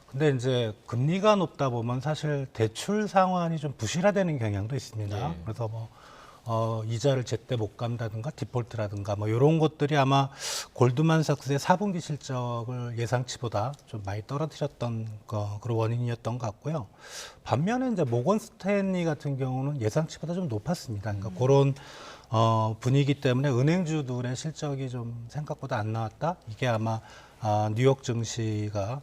근데 이제 금리가 높다 보면 사실 대출 상환이 좀 부실화되는 경향도 있습니다. 예. 그래서 이자를 제때 못 갚는다든가 디폴트라든가 이런 것들이 아마 골드만삭스의 4분기 실적을 예상치보다 좀 많이 떨어뜨렸던 그런 원인이었던 것 같고요. 반면에 이제 모건 스탠리 같은 경우는 예상치보다 좀 높았습니다. 그러니까 그런 분위기 때문에 은행주들의 실적이 좀 생각보다 안 나왔다. 이게 아마 뉴욕 증시가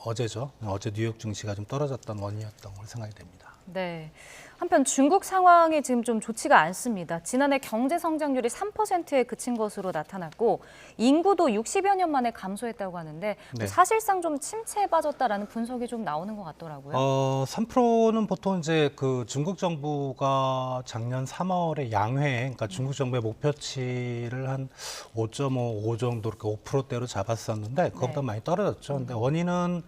어제죠. 어제 뉴욕 증시가 좀 떨어졌던 원인이었던 걸로 생각이 됩니다. 네. 한편 중국 상황이 지금 좀 좋지가 않습니다. 지난해 경제 성장률이 3%에 그친 것으로 나타났고 인구도 60여 년 만에 감소했다고 하는데 네. 사실상 좀 침체에 빠졌다라는 분석이 좀 나오는 것 같더라고요. 3%는 보통 이제 그 중국 정부가 작년 3월에 양회, 그러니까 중국 정부의 목표치를 한 5.5, 5 정도 이렇게 5%대로 잡았었는데 그것보다 많이 떨어졌죠. 근데 원인은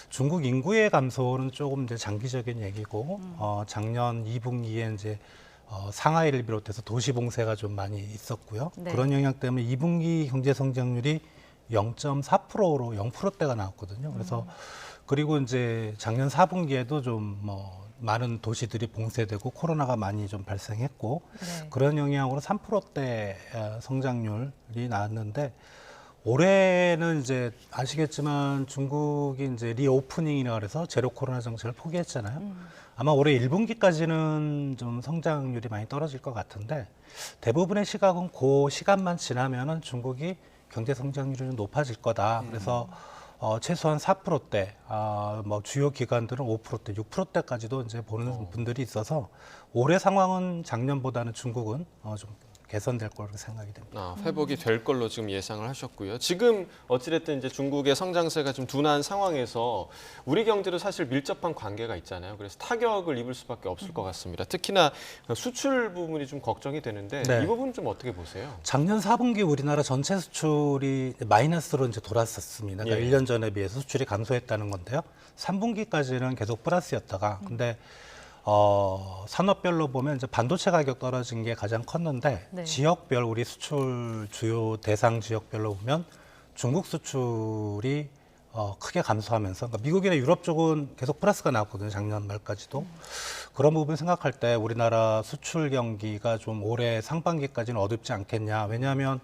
중국 인구의 감소는 조금 이제 장기적인 얘기고 작년 2분기에 이제 상하이를 비롯해서 도시 봉쇄가 좀 많이 있었고요. 네. 그런 영향 때문에 2분기 경제 성장률이 0.4%로 0%대가 나왔거든요. 그래서 그리고 이제 작년 4분기에도 좀 많은 도시들이 봉쇄되고 코로나가 많이 좀 발생했고 네. 그런 영향으로 3%대 성장률이 나왔는데 올해는 이제 아시겠지만 중국이 이제 리오프닝이라 그래서 제로 코로나 정책을 포기했잖아요. 아마 올해 1분기까지는 좀 성장률이 많이 떨어질 것 같은데 대부분의 시각은 그 시간만 지나면은 중국이 경제 성장률이 좀 높아질 거다. 그래서 최소한 4%대, 주요 기관들은 5%대, 6%대까지도 이제 보는 분들이 있어서 올해 상황은 작년보다는 중국은 좀 개선될 거라고 생각이 됩니다. 회복이 될 걸로 지금 예상을 하셨고요. 지금 어찌됐든 이제 중국의 성장세가 좀 둔한 상황에서 우리 경제도 사실 밀접한 관계가 있잖아요. 그래서 타격을 입을 수밖에 없을 것 같습니다. 특히나 수출 부분이 좀 걱정이 되는데 네. 이 부분 좀 어떻게 보세요? 작년 4분기 우리나라 전체 수출이 마이너스로 이제 돌았었습니다. 그러니까 예. 1년 전에 비해서 수출이 감소했다는 건데요. 3분기까지는 계속 플러스였다가 근데 산업별로 보면 이제 반도체 가격 떨어진 게 가장 컸는데 네. 지역별 우리 수출 주요 대상 지역별로 보면 중국 수출이 크게 감소하면서 그러니까 미국이나 유럽 쪽은 계속 플러스가 나왔거든요. 작년 말까지도. 그런 부분 생각할 때 우리나라 수출 경기가 좀 올해 상반기까지는 어둡지 않겠냐. 왜냐하면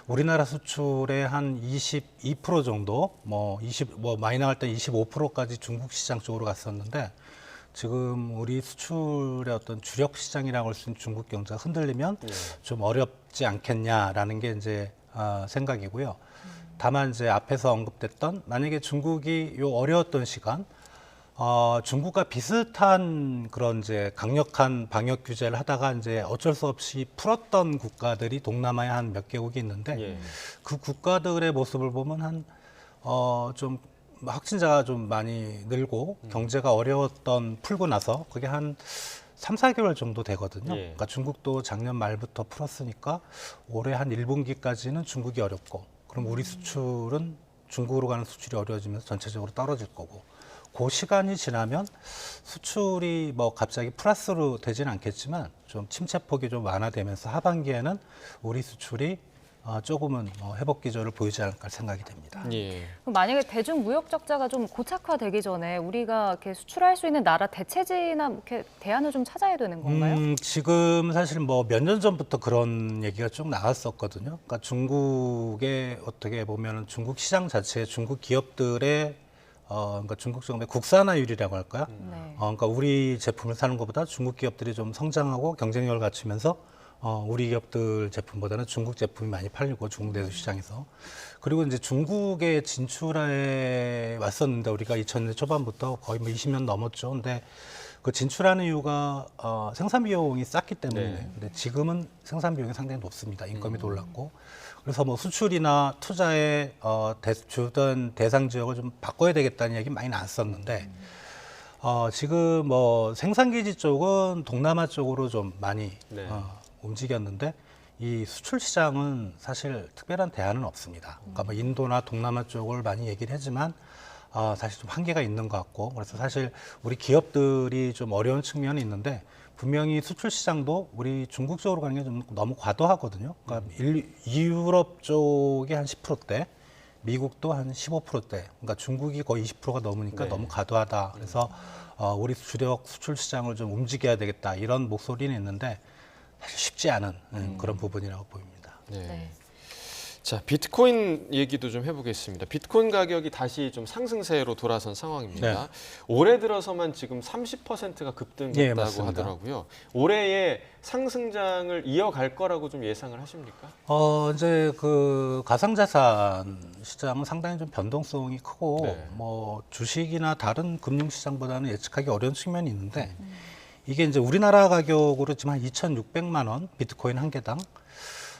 우리나라 수출의 한 22% 정도, 많이 나갈 때 25%까지 중국 시장 쪽으로 갔었는데 지금 우리 수출의 어떤 주력 시장이라고 할 수 있는 중국 경제가 흔들리면 좀 어렵지 않겠냐라는 게 이제 생각이고요. 다만 이제 앞에서 언급됐던 만약에 중국이 요 어려웠던 시간, 중국과 비슷한 그런 이제 강력한 방역 규제를 하다가 이제 어쩔 수 없이 풀었던 국가들이 동남아에 한 몇 개국이 있는데 그 국가들의 모습을 보면 좀 확진자가 좀 많이 늘고 경제가 어려웠던 풀고 나서 그게 한 3, 4개월 정도 되거든요. 그러니까 중국도 작년 말부터 풀었으니까 올해 한 1분기까지는 중국이 어렵고 그럼 우리 수출은 중국으로 가는 수출이 어려워지면서 전체적으로 떨어질 거고 그 시간이 지나면 수출이 갑자기 플러스로 되지는 않겠지만 좀 침체폭이 좀 완화되면서 하반기에는 우리 수출이 조금은 회복 기조를 보이지 않을까 생각이 됩니다. 그럼 만약에 대중 무역 적자가 좀 고착화되기 전에 우리가 이렇게 수출할 수 있는 나라 대체지나 이렇게 대안을 좀 찾아야 되는 건가요? 지금 사실 몇 년 전부터 그런 얘기가 쭉 나왔었거든요. 그러니까 중국의 어떻게 보면은 중국 시장 자체에 중국 기업들의 그러니까 중국 정부의 국산화율이라고 할까요? 그러니까 우리 제품을 사는 것보다 중국 기업들이 좀 성장하고 경쟁력을 갖추면서 우리 기업들 제품보다는 중국 제품이 많이 팔리고 중국 내수 시장에서 그리고 이제 중국에 진출해 왔었는데 우리가 2000년 초반부터 거의 20년 넘었죠. 근데 그 진출하는 이유가 생산 비용이 쌌기 때문에 근데 지금은 생산 비용이 상당히 높습니다. 인건비도 올랐고 그래서 수출이나 투자에 주던 대상 지역을 좀 바꿔야 되겠다는 얘기 많이 나왔었는데 지금 생산기지 쪽은 동남아 쪽으로 좀 많이 움직였는데 이 수출 시장은 사실 특별한 대안은 없습니다. 그러니까 인도나 동남아 쪽을 많이 얘기를 하지만 사실 좀 한계가 있는 것 같고 그래서 사실 우리 기업들이 좀 어려운 측면이 있는데 분명히 수출 시장도 우리 중국 쪽으로 가는 게 좀 너무 과도하거든요. 그러니까 유럽 쪽이 한 10%대, 미국도 한 15%대. 그러니까 중국이 거의 20%가 넘으니까 너무 과도하다. 그래서 우리 주력 수출 시장을 좀 움직여야 되겠다 이런 목소리는 있는데 사실 쉽지 않은 그런 부분이라고 보입니다. 자, 비트코인 얘기도 좀 해보겠습니다. 비트코인 가격이 다시 좀 상승세로 돌아선 상황입니다. 올해 들어서만 지금 30%가 급등했다고 하더라고요. 올해의 상승장을 이어갈 거라고 좀 예상을 하십니까? 이제 그 가상자산 시장은 상당히 좀 변동성이 크고 주식이나 다른 금융시장보다는 예측하기 어려운 측면이 있는데 이게 이제 우리나라 가격으로 지금 한 2,600만 원 비트코인 한 개당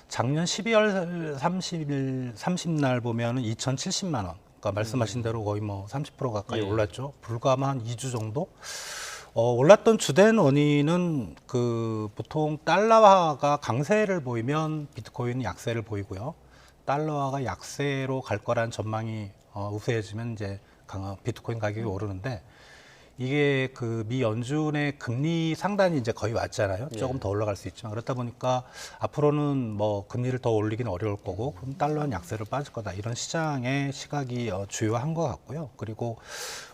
작년 12월 30날 보면은 2,070만 원. 그러니까 말씀하신 대로 거의 30% 가까이 올랐죠. 불과 한 2주 정도. 올랐던 주된 원인은 보통 달러화가 강세를 보이면 비트코인은 약세를 보이고요. 달러화가 약세로 갈 거란 전망이 우세해지면 이제 비트코인 가격이 오르는데 이게 미 연준의 금리 상단이 이제 거의 왔잖아요. 조금 더 올라갈 수 있지만 그렇다 보니까 앞으로는 금리를 더 올리기는 어려울 거고 그럼 달러는 약세로 빠질 거다. 이런 시장의 시각이 주요한 것 같고요. 그리고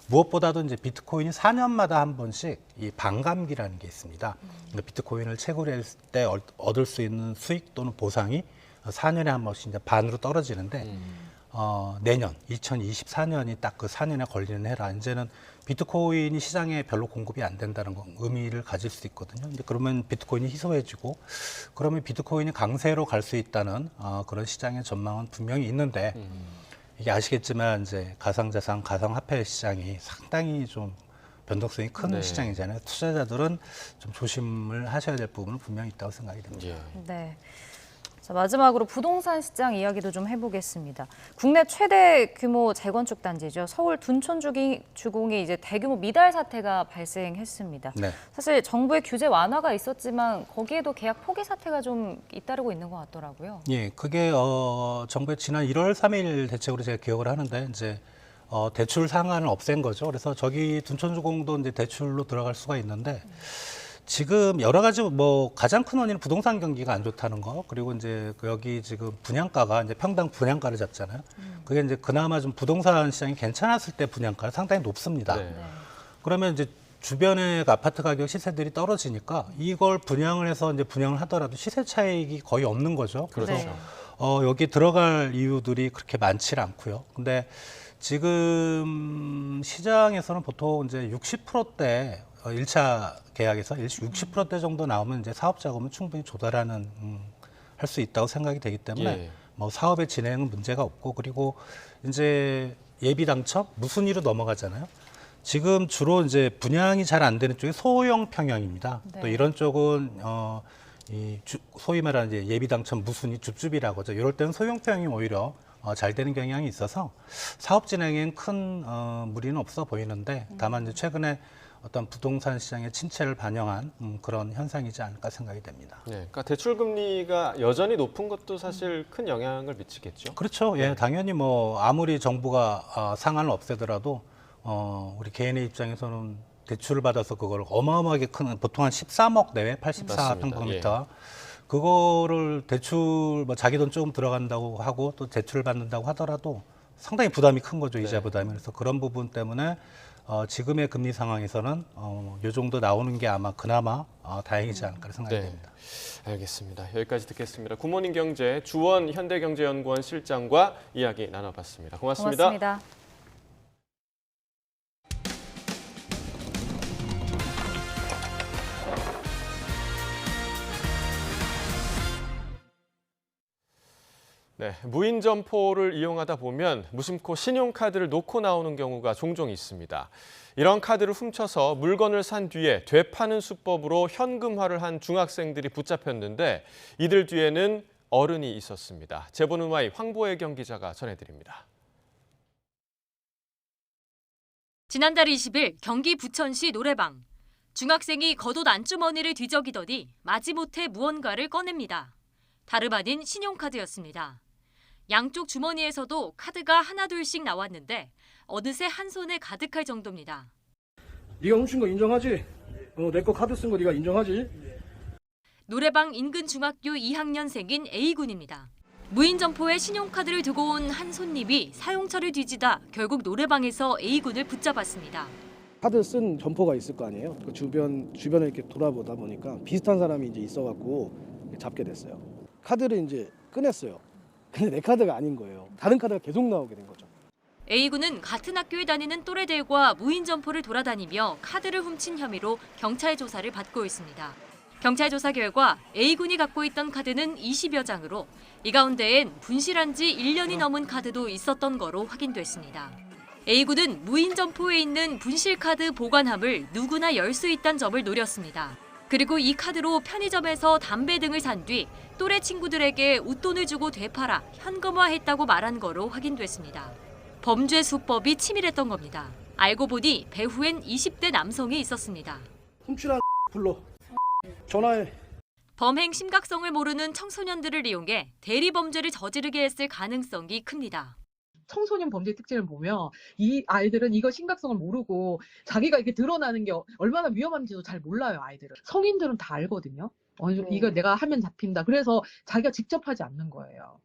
무엇보다도 이제 비트코인이 4년마다 한 번씩 이 반감기라는 게 있습니다. 그러니까 비트코인을 채굴했을 때 얻을 수 있는 수익 또는 보상이 4년에 한 번씩 이제 반으로 떨어지는데 내년 2024년이 딱 그 4년에 걸리는 해라. 이제는 비트코인이 시장에 별로 공급이 안 된다는 의미를 가질 수 있거든요. 근데 그러면 비트코인이 희소해지고 그러면 비트코인이 강세로 갈 수 있다는 그런 시장의 전망은 분명히 있는데 이게 아시겠지만 이제 가상자산, 가상화폐 시장이 상당히 좀 변동성이 큰 시장이잖아요. 투자자들은 좀 조심을 하셔야 될 부분은 분명히 있다고 생각이 됩니다. 자, 마지막으로 부동산 시장 이야기도 좀 해보겠습니다. 국내 최대 규모 재건축 단지죠. 서울 둔촌 주공이 이제 대규모 미달 사태가 발생했습니다. 네. 사실 정부의 규제 완화가 있었지만 거기에도 계약 포기 사태가 좀 잇따르고 있는 것 같더라고요. 예, 그게 정부의 지난 1월 3일 대책으로 제가 기억을 하는데 이제 대출 상한을 없앤 거죠. 그래서 저기 둔촌주공도 이제 대출로 들어갈 수가 있는데. 지금 여러 가지 뭐 가장 큰 원인은 부동산 경기가 안 좋다는 거, 그리고 이제 여기 지금 분양가가 이제 평당 분양가를 잡잖아요. 그게 이제 그나마 좀 부동산 시장이 괜찮았을 때 분양가가 상당히 높습니다. 네. 그러면 이제 주변의 아파트 가격 시세들이 떨어지니까 이걸 분양을 해서 이제 분양을 하더라도 시세 차익이 거의 없는 거죠. 그래서 그렇죠. 여기 들어갈 이유들이 그렇게 많지 않고요. 근데 지금 시장에서는 보통 이제 60%대 1차 계약에서 60%대 정도 나오면 이제 사업 자금은 충분히 조달하는 할 수 있다고 생각이 되기 때문에 예. 뭐 사업의 진행은 문제가 없고, 그리고 이제 예비 당첨 무순위로 넘어가잖아요. 지금 주로 이제 분양이 잘 안 되는 쪽이 소형 평형입니다. 네. 또 이런 쪽은 소위 말하는 이제 예비 당첨 무순위 줍줍이라고 하죠. 이럴 때는 소형 평형이 오히려 잘 되는 경향이 있어서 사업 진행엔 큰 무리는 없어 보이는데, 다만 이제 최근에 어떤 부동산 시장의 침체를 반영한 그런 현상이지 않을까 생각이 됩니다. 네, 그러니까 대출 금리가 여전히 높은 것도 사실 큰 영향을 미치겠죠. 그렇죠. 예, 당연히 뭐 아무리 정부가 상한을 없애더라도 우리 개인의 입장에서는 대출을 받아서 그걸 어마어마하게 큰, 보통 한 13억 내외, 84평방미터 그거를 대출 뭐 자기 돈 조금 들어간다고 하고 또 대출을 받는다고 하더라도 상당히 부담이 큰 거죠, 이자 부담이. 그래서 그런 부분 때문에 지금의 금리 상황에서는 이 정도 나오는 게 아마 그나마 다행이지 않을까 생각이 됩니다. 알겠습니다. 여기까지 듣겠습니다. 굿모닝 경제 주원 현대경제연구원 실장과 이야기 나눠봤습니다. 고맙습니다. 고맙습니다. 네, 무인 점포를 이용하다 보면 무심코 신용카드를 놓고 나오는 경우가 종종 있습니다. 이런 카드를 훔쳐서 물건을 산 뒤에 되파는 수법으로 현금화를 한 중학생들이 붙잡혔는데 이들 뒤에는 어른이 있었습니다. 제보는 Y 황보혜경 기자가 전해드립니다. 지난달 20일 경기 부천시 노래방. 중학생이 겉옷 안주머니를 뒤적이더니 마지못해 무언가를 꺼냅니다. 다름 아닌 신용카드였습니다. 양쪽 주머니에서도 카드가 하나둘씩 나왔는데 어느새 한 손에 가득할 정도입니다. 네가 훔친 거 인정하지? 내 거 카드 쓴 거 네가 인정하지? 노래방 인근 중학교 2학년생인 A군입니다. 무인 점포에 신용카드를 두고 온 한 손님이 사용처를 뒤지다 결국 노래방에서 A군을 붙잡았습니다. 카드 쓴 점포가 있을 거 아니에요? 그 주변을 이렇게 돌아보다 보니까 비슷한 사람이 이제 있어갖고 잡게 됐어요. 카드를 이제 꺼냈어요. 근데 내 카드가 아닌 거예요. 다른 카드가 계속 나오게 된 거죠. A군은 같은 학교에 다니는 또래들과 무인 점포를 돌아다니며 카드를 훔친 혐의로 경찰 조사를 받고 있습니다. 경찰 조사 결과 A군이 갖고 있던 카드는 20여 장으로 이 가운데엔 분실한 지 1년이 넘은 카드도 있었던 거로 확인됐습니다. A군은 무인 점포에 있는 분실 카드 보관함을 누구나 열 수 있다는 점을 노렸습니다. 그리고 이 카드로 편의점에서 담배 등을 산 뒤 또래 친구들에게 웃돈을 주고 되팔아 현금화했다고 말한 거로 확인됐습니다. 범죄 수법이 치밀했던 겁니다. 알고 보니 배후엔 20대 남성이 있었습니다. 훔치라 불러. 전화해. 범행 심각성을 모르는 청소년들을 이용해 대리 범죄를 저지르게 했을 가능성이 큽니다. 청소년 범죄 특징을 보면 이 아이들은 이거 심각성을 모르고 자기가 이렇게 드러나는 게 얼마나 위험한지도 잘 몰라요, 아이들은. 성인들은 다 알거든요. 이거 내가 하면 잡힌다. 그래서 자기가 직접 하지 않는 거예요.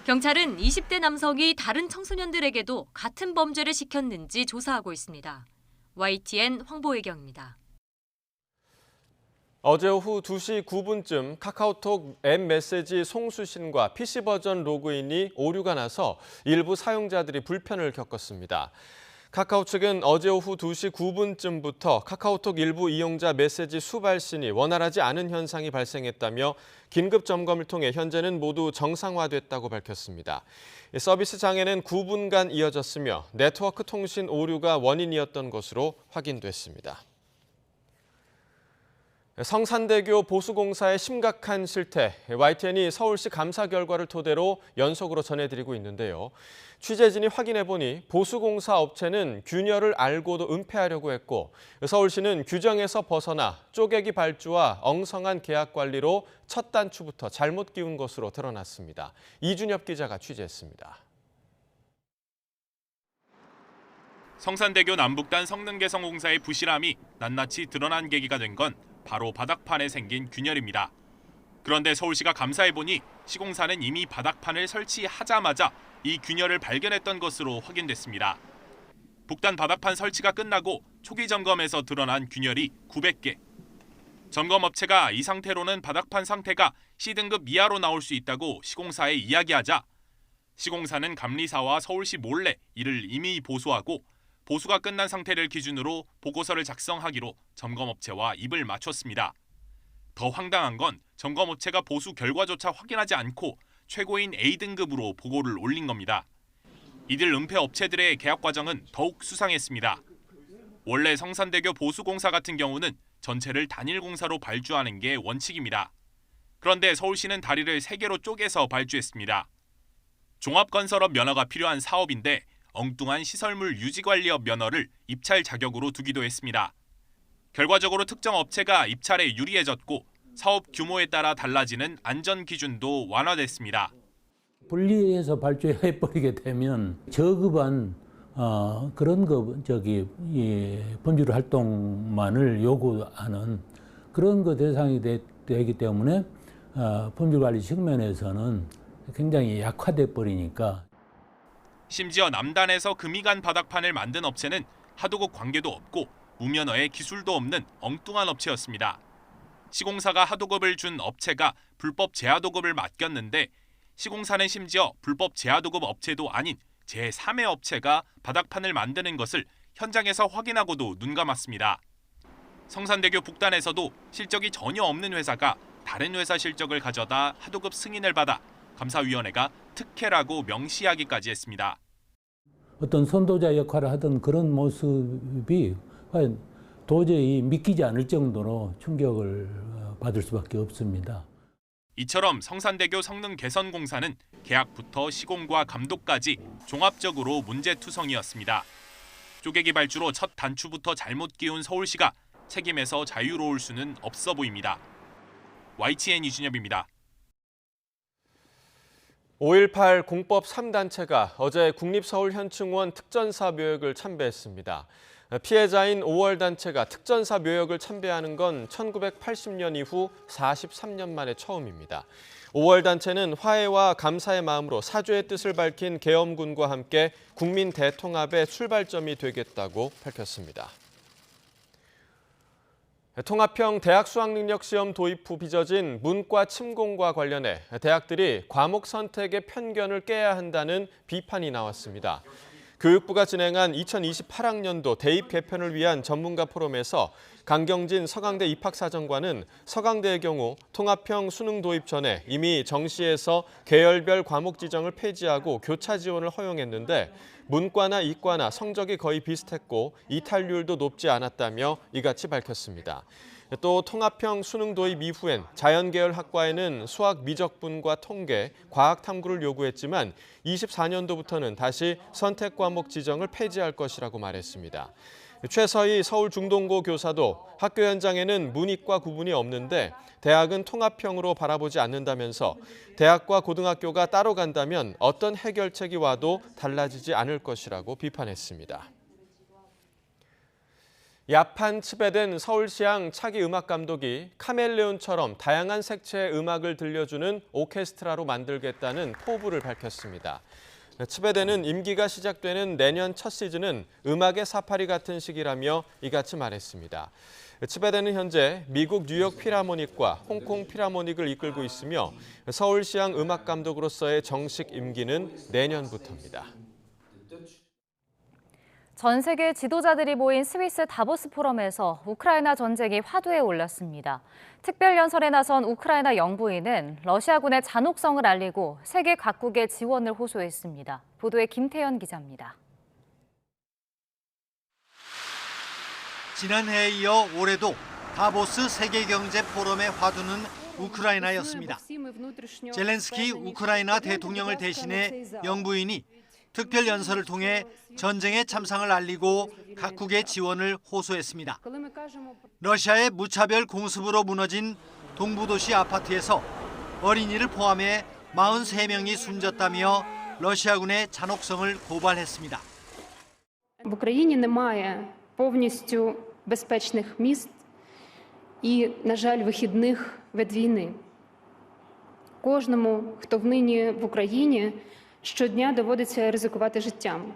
경찰은 20대 남성이 다른 청소년들에게도 같은 범죄를 시켰는지 조사하고 있습니다. YTN 황보혜경입니다. 어제 오후 2시 9분쯤 카카오톡 앱 메시지 송수신과 PC 버전 로그인이 오류가 나서 일부 사용자들이 불편을 겪었습니다. 카카오 측은 어제 오후 2시 9분쯤부터 카카오톡 일부 이용자 메시지 수발신이 원활하지 않은 현상이 발생했다며 긴급 점검을 통해 현재는 모두 정상화됐다고 밝혔습니다. 서비스 장애는 9분간 이어졌으며 네트워크 통신 오류가 원인이었던 것으로 확인됐습니다. 성산대교 보수공사의 심각한 실태, YTN이 서울시 감사 결과를 토대로 연속으로 전해드리고 있는데요. 취재진이 확인해보니 보수공사 업체는 균열을 알고도 은폐하려고 했고 서울시는 규정에서 벗어나 쪼개기 발주와 엉성한 계약 관리로 첫 단추부터 잘못 끼운 것으로 드러났습니다. 이준엽 기자가 취재했습니다. 성산대교 남북단 성능개선공사의 부실함이 낱낱이 드러난 계기가 된 건 바로 바닥판에 생긴 균열입니다. 그런데 서울시가 감사해보니 시공사는 이미 바닥판을 설치하자마자 이 균열을 발견했던 것으로 확인됐습니다. 북단 바닥판 설치가 끝나고 초기 점검에서 드러난 균열이 900개. 점검업체가 이 상태로는 바닥판 상태가 C등급 이하로 나올 수 있다고 시공사에 이야기하자 시공사는 감리사와 서울시 몰래 이를 이미 보수하고 보수가 끝난 상태를 기준으로 보고서를 작성하기로 점검업체와 입을 맞췄습니다. 더 황당한 건 점검업체가 보수 결과조차 확인하지 않고 최고인 A등급으로 보고를 올린 겁니다. 이들 은폐 업체들의 계약 과정은 더욱 수상했습니다. 원래 성산대교 보수공사 같은 경우는 전체를 단일 공사로 발주하는 게 원칙입니다. 그런데 서울시는 다리를 3개로 쪼개서 발주했습니다. 종합건설업 면허가 필요한 사업인데 엉뚱한 시설물 유지관리업 면허를 입찰 자격으로 두기도 했습니다. 결과적으로 특정 업체가 입찰에 유리해졌고 사업 규모에 따라 달라지는 안전 기준도 완화됐습니다. 분리해서 발주해버리게 되면 저급한 그런 분류 활동만을 요구하는 그런 거 대상이 되기 때문에 품질 관리 측면에서는 굉장히 약화돼 버리니까. 심지어 남단에서 금이간 바닥판을 만든 업체는 하도급 관계도 없고 무면허에 기술도 없는 엉뚱한 업체였습니다. 시공사가 하도급을 준 업체가 불법 재하도급을 맡겼는데 시공사는 심지어 불법 재하도급 업체도 아닌 제3의 업체가 바닥판을 만드는 것을 현장에서 확인하고도 눈감았습니다. 성산대교 북단에서도 실적이 전혀 없는 회사가 다른 회사 실적을 가져다 하도급 승인을 받아 감사위원회가 특혜라고 명시하기까지 했습니다. 어떤 선도자 역할을 하던 그런 모습이 도저히 믿기지 않을 정도로 충격을 받을 수밖에 없습니다. 이처럼 성산대교 성능개선공사는 계약부터 시공과 감독까지 종합적으로 문제투성이었습니다. 쪼개기 발주로 첫 단추부터 잘못 끼운 서울시가 책임에서 자유로울 수는 없어 보입니다. YTN 이준엽입니다. 5.18 공법 3단체가 어제 국립서울현충원 특전사 묘역을 참배했습니다. 피해자인 5월 단체가 특전사 묘역을 참배하는 건 1980년 이후 43년 만에 처음입니다. 5월 단체는 화해와 감사의 마음으로 사죄의 뜻을 밝힌 계엄군과 함께 국민 대통합의 출발점이 되겠다고 밝혔습니다. 통합형 대학 수학능력시험 도입 후 빚어진 문과 침공과 관련해 대학들이 과목 선택의 편견을 깨야 한다는 비판이 나왔습니다. 교육부가 진행한 2028학년도 대입 개편을 위한 전문가 포럼에서 강경진 서강대 입학사정관은 서강대의 경우 통합형 수능 도입 전에 이미 정시에서 계열별 과목 지정을 폐지하고 교차 지원을 허용했는데 문과나 이과나 성적이 거의 비슷했고 이탈률도 높지 않았다며 이같이 밝혔습니다. 또 통합형 수능 도입 이후엔 자연계열 학과에는 수학 미적분과 통계, 과학 탐구를 요구했지만 24년도부터는 다시 선택 과목 지정을 폐지할 것이라고 말했습니다. 최서희 서울중동고 교사도 학교 현장에는 문이과 구분이 없는데 대학은 통합형으로 바라보지 않는다면서 대학과 고등학교가 따로 간다면 어떤 해결책이 와도 달라지지 않을 것이라고 비판했습니다. 야판 칩에된 서울시향 차기 음악감독이 카멜레온처럼 다양한 색채의 음악을 들려주는 오케스트라로 만들겠다는 포부를 밝혔습니다. 칩에대는 임기가 시작되는 내년 첫 시즌은 음악의 사파리 같은 시기라며 이같이 말했습니다. 칩에대는 현재 미국 뉴욕 필하모닉과 홍콩 필하모닉을 이끌고 있으며 서울시향 음악감독으로서의 정식 임기는 내년부터입니다. 전 세계 지도자들이 모인 스위스 다보스 포럼에서 우크라이나 전쟁이 화두에 올랐습니다. 특별연설에 나선 우크라이나 영부인은 러시아군의 잔혹성을 알리고 세계 각국의 지원을 호소했습니다. 보도에 김태현 기자입니다. 지난해에 이어 올해도 다보스 세계경제포럼의 화두는 우크라이나였습니다. 젤렌스키 우크라이나 대통령을 대신해 영부인이 특별 연설을 통해 전쟁의 참상을 알리고 각국의 지원을 호소했습니다. 러시아의 무차별 공습으로 무너진 동부도시 아파트에서 어린이를 포함해 43명이 숨졌다며 러시아군의 잔혹성을 고발했습니다. В Україні немає повністю безпечних міст і, на жаль, вихідних від війни. Кожному, хто нині в Україні, щодня доводиться ризикувати життям.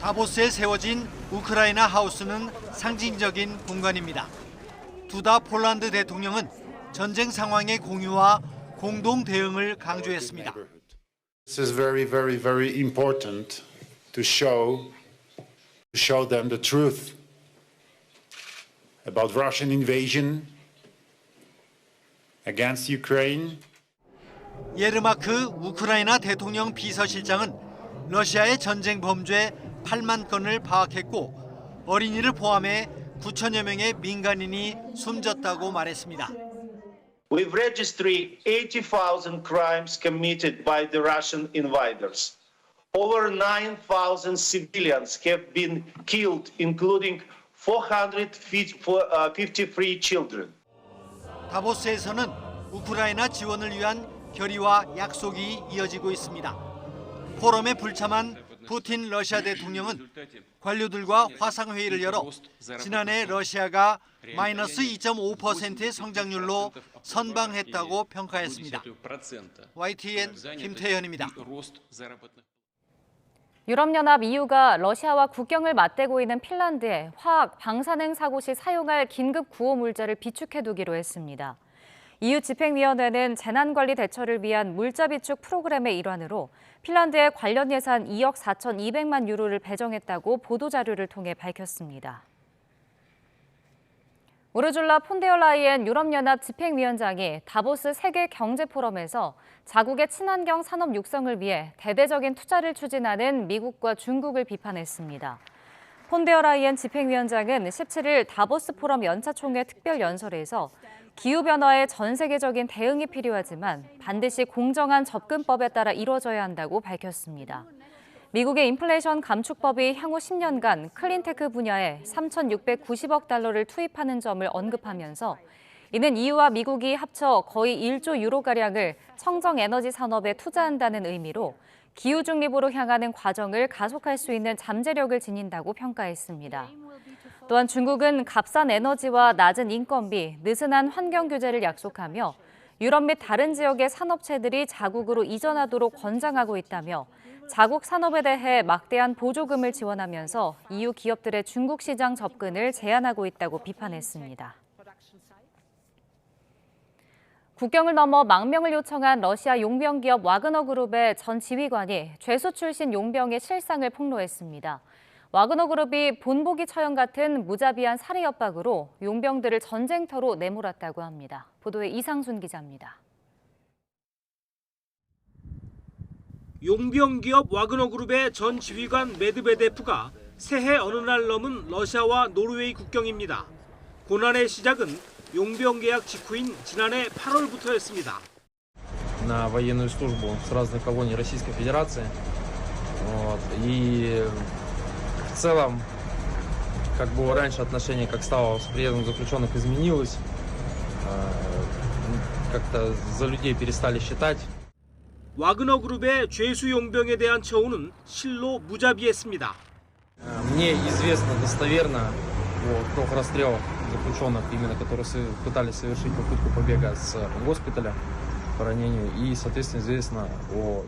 다보스에 세워진 우크라이나 하우스는 상징적인 공간입니다. 두다 폴란드 대통령은 전쟁 상황의 공유와 공동 대응을 강조했습니다. This is very important to show them the truth about Russian invasion against Ukraine. 예르마크 우크라이나 대통령 비서실장은 러시아의 전쟁 범죄 8만 건을 파악했고 어린이를 포함해 9천여 명의 민간인이 숨졌다고 말했습니다. We've registered 80,000 crimes committed by the Russian invaders. Over 9,000 civilians have been killed, including 453 children. 다보스에서는 우크라이나 지원을 위한 결의와 약속이 이어지고 있습니다. 포럼에 불참한 푸틴 러시아 대통령은 관료들과 화상회의를 열어 지난해 러시아가 마이너스 2.5%의 성장률로 선방했다고 평가했습니다. YTN 김태현입니다. 유럽연합 EU가 러시아와 국경을 맞대고 있는 핀란드에 화학 방사능 사고 시 사용할 긴급 구호 물자를 비축해두기로 했습니다. EU 집행위원회는 재난관리 대처를 위한 물자 비축 프로그램의 일환으로 핀란드에 관련 예산 2억 4,200만 유로를 배정했다고 보도자료를 통해 밝혔습니다. 우르줄라 폰데어라이엔 유럽연합 집행위원장이 다보스 세계경제포럼에서 자국의 친환경 산업 육성을 위해 대대적인 투자를 추진하는 미국과 중국을 비판했습니다. 폰데어라이엔 집행위원장은 17일 다보스 포럼 연차총회 특별연설에서 기후변화에 전 세계적인 대응이 필요하지만 반드시 공정한 접근법에 따라 이루어져야 한다고 밝혔습니다. 미국의 인플레이션 감축법이 향후 10년간 클린테크 분야에 3,690억 달러를 투입하는 점을 언급하면서 이는 EU와 미국이 합쳐 거의 1조 유로가량을 청정 에너지 산업에 투자한다는 의미로 기후 중립으로 향하는 과정을 가속할 수 있는 잠재력을 지닌다고 평가했습니다. 또한 중국은 값싼 에너지와 낮은 인건비, 느슨한 환경 규제를 약속하며 유럽 및 다른 지역의 산업체들이 자국으로 이전하도록 권장하고 있다며 자국 산업에 대해 막대한 보조금을 지원하면서 EU 기업들의 중국 시장 접근을 제한하고 있다고 비판했습니다. 국경을 넘어 망명을 요청한 러시아 용병 기업 와그너 그룹의 전 지휘관이 죄수 출신 용병의 실상을 폭로했습니다. 와그너 그룹이 본보기 처형 같은 무자비한 살해 협박으로 용병들을 전쟁터로 내몰았다고 합니다. 보도에 이상순 기자입니다. 용병 기업 와그너 그룹의 전 지휘관 메드베데프가 새해 어느 날 넘은 러시아와 노르웨이 국경입니다. 고난의 시작은 용병 계약 직후인 지난해 8월부터였습니다. На военную службу с разных колоний Российской Федерации. И в целом, как было раньше, отношение как стало с приездом заключенных изменилось. Как-то за людей перестали считать. 와그너 그룹의 죄수 용병에 대한 처우는 실로 무자비했습니다. Мне известно достоверно о 3 расстрелах заключенных, именно которые пытались совершить попытку побега с госпиталя по ранению, и, соответственно, известно о...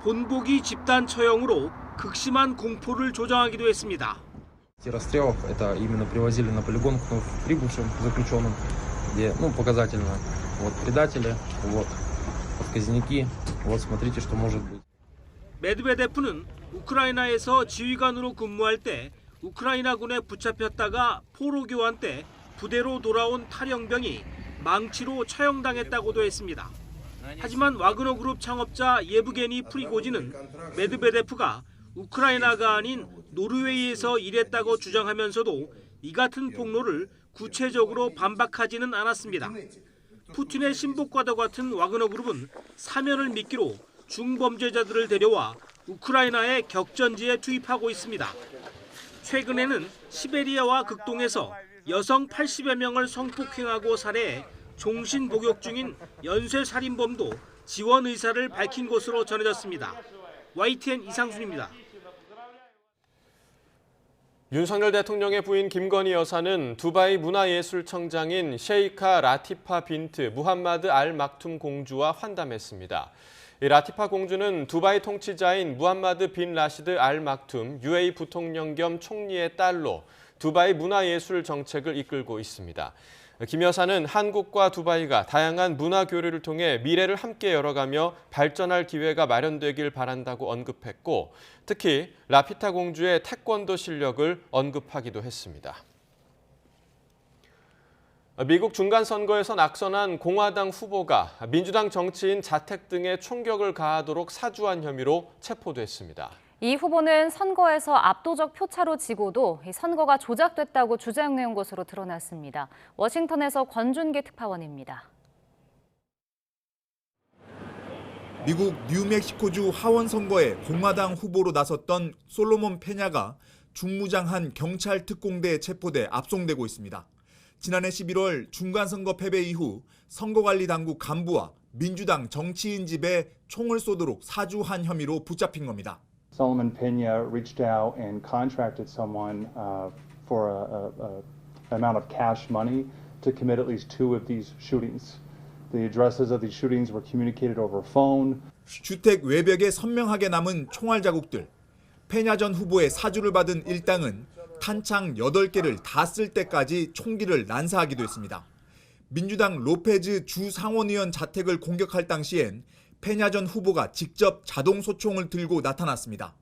본보기 집단 처형으로 극심한 공포를 조장하기도 했습니다. Эти расстрелов это именно привозили на полигон к прибывшим заключенным, где, показательно, предатели, отказники, смотрите, что может быть. 메드베데프는 우크라이나에서 지휘관으로 근무할 때 우크라이나군에 붙잡혔다가 포로 교환 때 부대로 돌아온 탈영병이 망치로 처형당했다고도 했습니다. 하지만 와그너 그룹 창업자 예브게니 프리고진은 메드베데프가 우크라이나가 아닌 노르웨이에서 일했다고 주장하면서도 이 같은 폭로를 구체적으로 반박하지는 않았습니다. 푸틴의 신복과도 같은 와그너 그룹은 사면을 미끼로 중범죄자들을 데려와 우크라이나의 격전지에 투입하고 있습니다. 최근에는 시베리아와 극동에서 여성 80여 명을 성폭행하고 살해해 종신 복역 중인 연쇄살인범도 지원 의사를 밝힌 것으로 전해졌습니다. YTN 이상순입니다. 윤석열 대통령의 부인 김건희 여사는 두바이 문화예술청장인 셰이카 라티파 빈트 무함마드 알 막툼 공주와 환담했습니다. 이 라티파 공주는 두바이 통치자인 무함마드 빈 라시드 알 막툼 UAE 부통령 겸 총리의 딸로 두바이 문화예술 정책을 이끌고 있습니다. 김 여사는 한국과 두바이가 다양한 문화 교류를 통해 미래를 함께 열어가며 발전할 기회가 마련되길 바란다고 언급했고, 특히 라피타 공주의 태권도 실력을 언급하기도 했습니다. 미국 중간선거에서 낙선한 공화당 후보가 민주당 정치인 자택 등에 총격을 가하도록 사주한 혐의로 체포됐습니다. 이 후보는 선거에서 압도적 표차로 지고도 선거가 조작됐다고 주장해온 것으로 드러났습니다. 워싱턴에서 권준기 특파원입니다. 미국 뉴멕시코주 하원 선거에 공화당 후보로 나섰던 솔로몬 페냐가 중무장한 경찰 특공대에 체포돼 압송되고 있습니다. 지난해 11월 중간선거 패배 이후 선거관리당국 간부와 민주당 정치인 집에 총을 쏘도록 사주한 혐의로 붙잡힌 겁니다. Solomon Pena reached out and contracted someone for an amount of cash money to commit at least 2 of these shootings. The addresses of these shootings were communicated over phone. 주택 외벽에 선명하게 남은 총알 자국들. 페냐 전 후보의 사주를 받은 일당은 탄창 8개를 다 쓸 때까지 총기를 난사하기도 했습니다. 민주당 로페즈 주 상원의원 자택을 공격할 당시엔 페냐 전 후보가 직접 자동 소총을 들고 나타났습니다.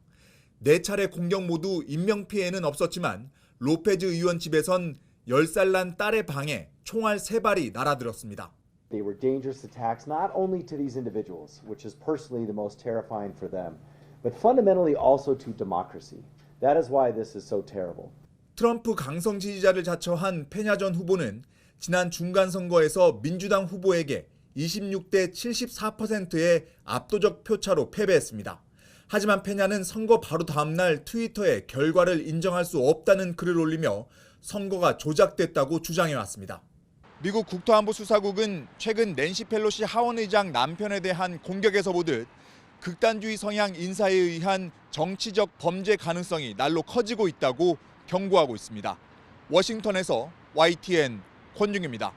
4차례 공격 모두 인명피해는 없었지만 로페즈 의원 집에선 10살 난 딸의 방에 총알 3발이 날아들었습니다. They were dangerous attacks not only to these individuals, which is personally the most terrifying for them, but fundamentally also to democracy. That is why this is so terrible. 트럼프 강성 지지자를 자처한 페냐 전 후보는 지난 중간선거에서 민주당 후보에게 26대 74%의 압도적 표차로 패배했습니다. 하지만 페냐는 선거 바로 다음 날 트위터에 결과를 인정할 수 없다는 글을 올리며 선거가 조작됐다고 주장해왔습니다. 미국 국토안보수사국은 최근 낸시 펠로시 하원의장 남편에 대한 공격에서 보듯 극단주의 성향 인사에 의한 정치적 범죄 가능성이 날로 커지고 있다고 경고하고 있습니다. 워싱턴에서 YTN 권중입니다.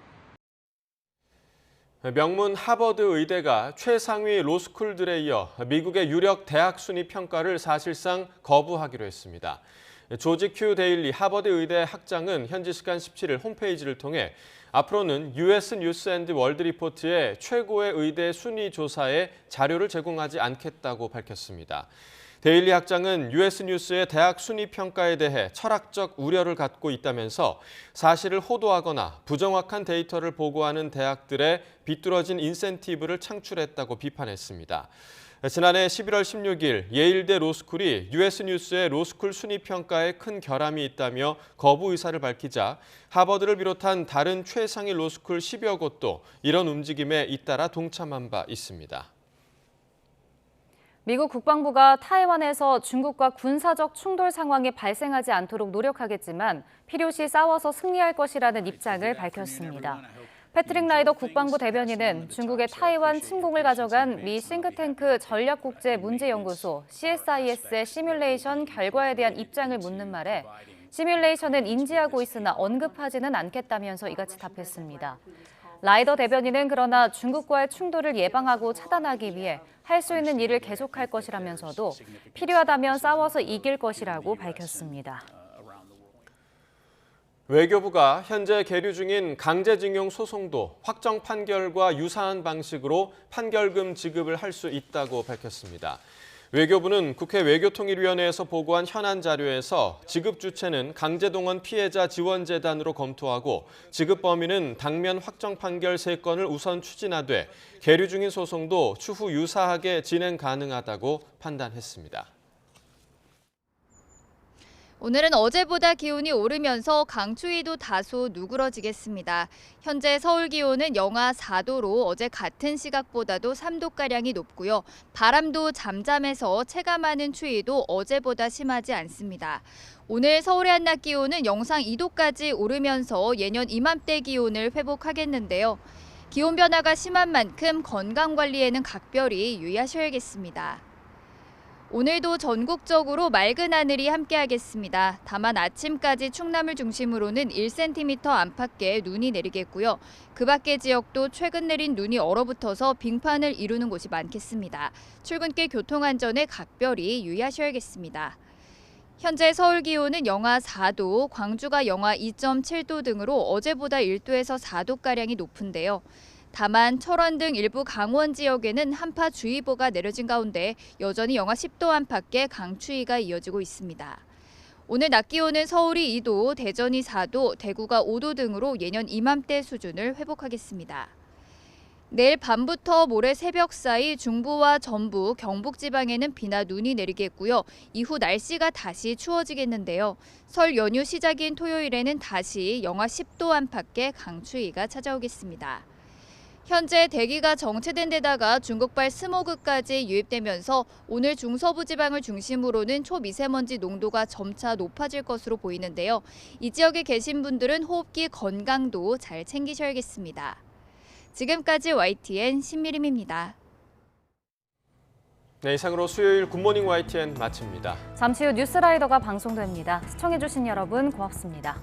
명문 하버드 의대가 최상위 로스쿨들에 이어 미국의 유력 대학 순위 평가를 사실상 거부하기로 했습니다. 조지 큐 데일리 하버드 의대 학장은 현지 시간 17일 홈페이지를 통해 앞으로는 US 뉴스 앤드 월드 리포트의 최고의 의대 순위 조사에 자료를 제공하지 않겠다고 밝혔습니다. 데일리 학장은 US 뉴스의 대학 순위 평가에 대해 철학적 우려를 갖고 있다면서 사실을 호도하거나 부정확한 데이터를 보고하는 대학들의 비뚤어진 인센티브를 창출했다고 비판했습니다. 지난해 11월 16일 예일대 로스쿨이 US 뉴스의 로스쿨 순위 평가에 큰 결함이 있다며 거부 의사를 밝히자 하버드를 비롯한 다른 최상위 로스쿨 10여 곳도 이런 움직임에 잇따라 동참한 바 있습니다. 미국 국방부가 타이완에서 중국과 군사적 충돌 상황이 발생하지 않도록 노력하겠지만 필요시 싸워서 승리할 것이라는 입장을 밝혔습니다. 패트릭 라이더 국방부 대변인은 중국의 타이완 침공을 가져간 미 싱크탱크 전략국제문제연구소 CSIS의 시뮬레이션 결과에 대한 입장을 묻는 말에 시뮬레이션은 인지하고 있으나 언급하지는 않겠다면서 이같이 답했습니다. 라이더 대변인은 그러나 중국과의 충돌을 예방하고 차단하기 위해 할 수 있는 일을 계속할 것이라면서도 필요하다면 싸워서 이길 것이라고 밝혔습니다. 외교부가 현재 계류 중인 강제징용 소송도 확정 판결과 유사한 방식으로 판결금 지급을 할 수 있다고 밝혔습니다. 외교부는 국회 외교통일위원회에서 보고한 현안 자료에서 지급 주체는 강제동원 피해자 지원재단으로 검토하고 지급 범위는 당면 확정 판결 3건을 우선 추진하되 계류 중인 소송도 추후 유사하게 진행 가능하다고 판단했습니다. 오늘은 어제보다 기온이 오르면서 강추위도 다소 누그러지겠습니다. 현재 서울 기온은 영하 4도로 어제 같은 시각보다도 3도가량이 높고요. 바람도 잠잠해서 체감하는 추위도 어제보다 심하지 않습니다. 오늘 서울의 한낮 기온은 영상 2도까지 오르면서 예년 이맘때 기온을 회복하겠는데요. 기온 변화가 심한 만큼 건강관리에는 각별히 유의하셔야겠습니다. 오늘도 전국적으로 맑은 하늘이 함께하겠습니다. 다만 아침까지 충남을 중심으로는 1cm 안팎의 눈이 내리겠고요. 그 밖의 지역도 최근 내린 눈이 얼어붙어서 빙판을 이루는 곳이 많겠습니다. 출근길 교통안전에 각별히 유의하셔야겠습니다. 현재 서울 기온은 영하 4도, 광주가 영하 2.7도 등으로 어제보다 1도에서 4도가량이 높은데요. 다만 철원 등 일부 강원 지역에는 한파주의보가 내려진 가운데 여전히 영하 10도 안팎의 강추위가 이어지고 있습니다. 오늘 낮 기온은 서울이 2도, 대전이 4도, 대구가 5도 등으로 예년 이맘때 수준을 회복하겠습니다. 내일 밤부터 모레 새벽 사이 중부와 전북, 경북 지방에는 비나 눈이 내리겠고요. 이후 날씨가 다시 추워지겠는데요. 설 연휴 시작인 토요일에는 다시 영하 10도 안팎의 강추위가 찾아오겠습니다. 현재 대기가 정체된 데다가 중국발 스모그까지 유입되면서 오늘 중서부 지방을 중심으로는 초미세먼지 농도가 점차 높아질 것으로 보이는데요. 이 지역에 계신 분들은 호흡기 건강도 잘 챙기셔야겠습니다. 지금까지 YTN 신미림입니다. 네, 이상으로 수요일 굿모닝 YTN 마칩니다. 잠시 후 뉴스라이더가 방송됩니다. 시청해주신 여러분 고맙습니다.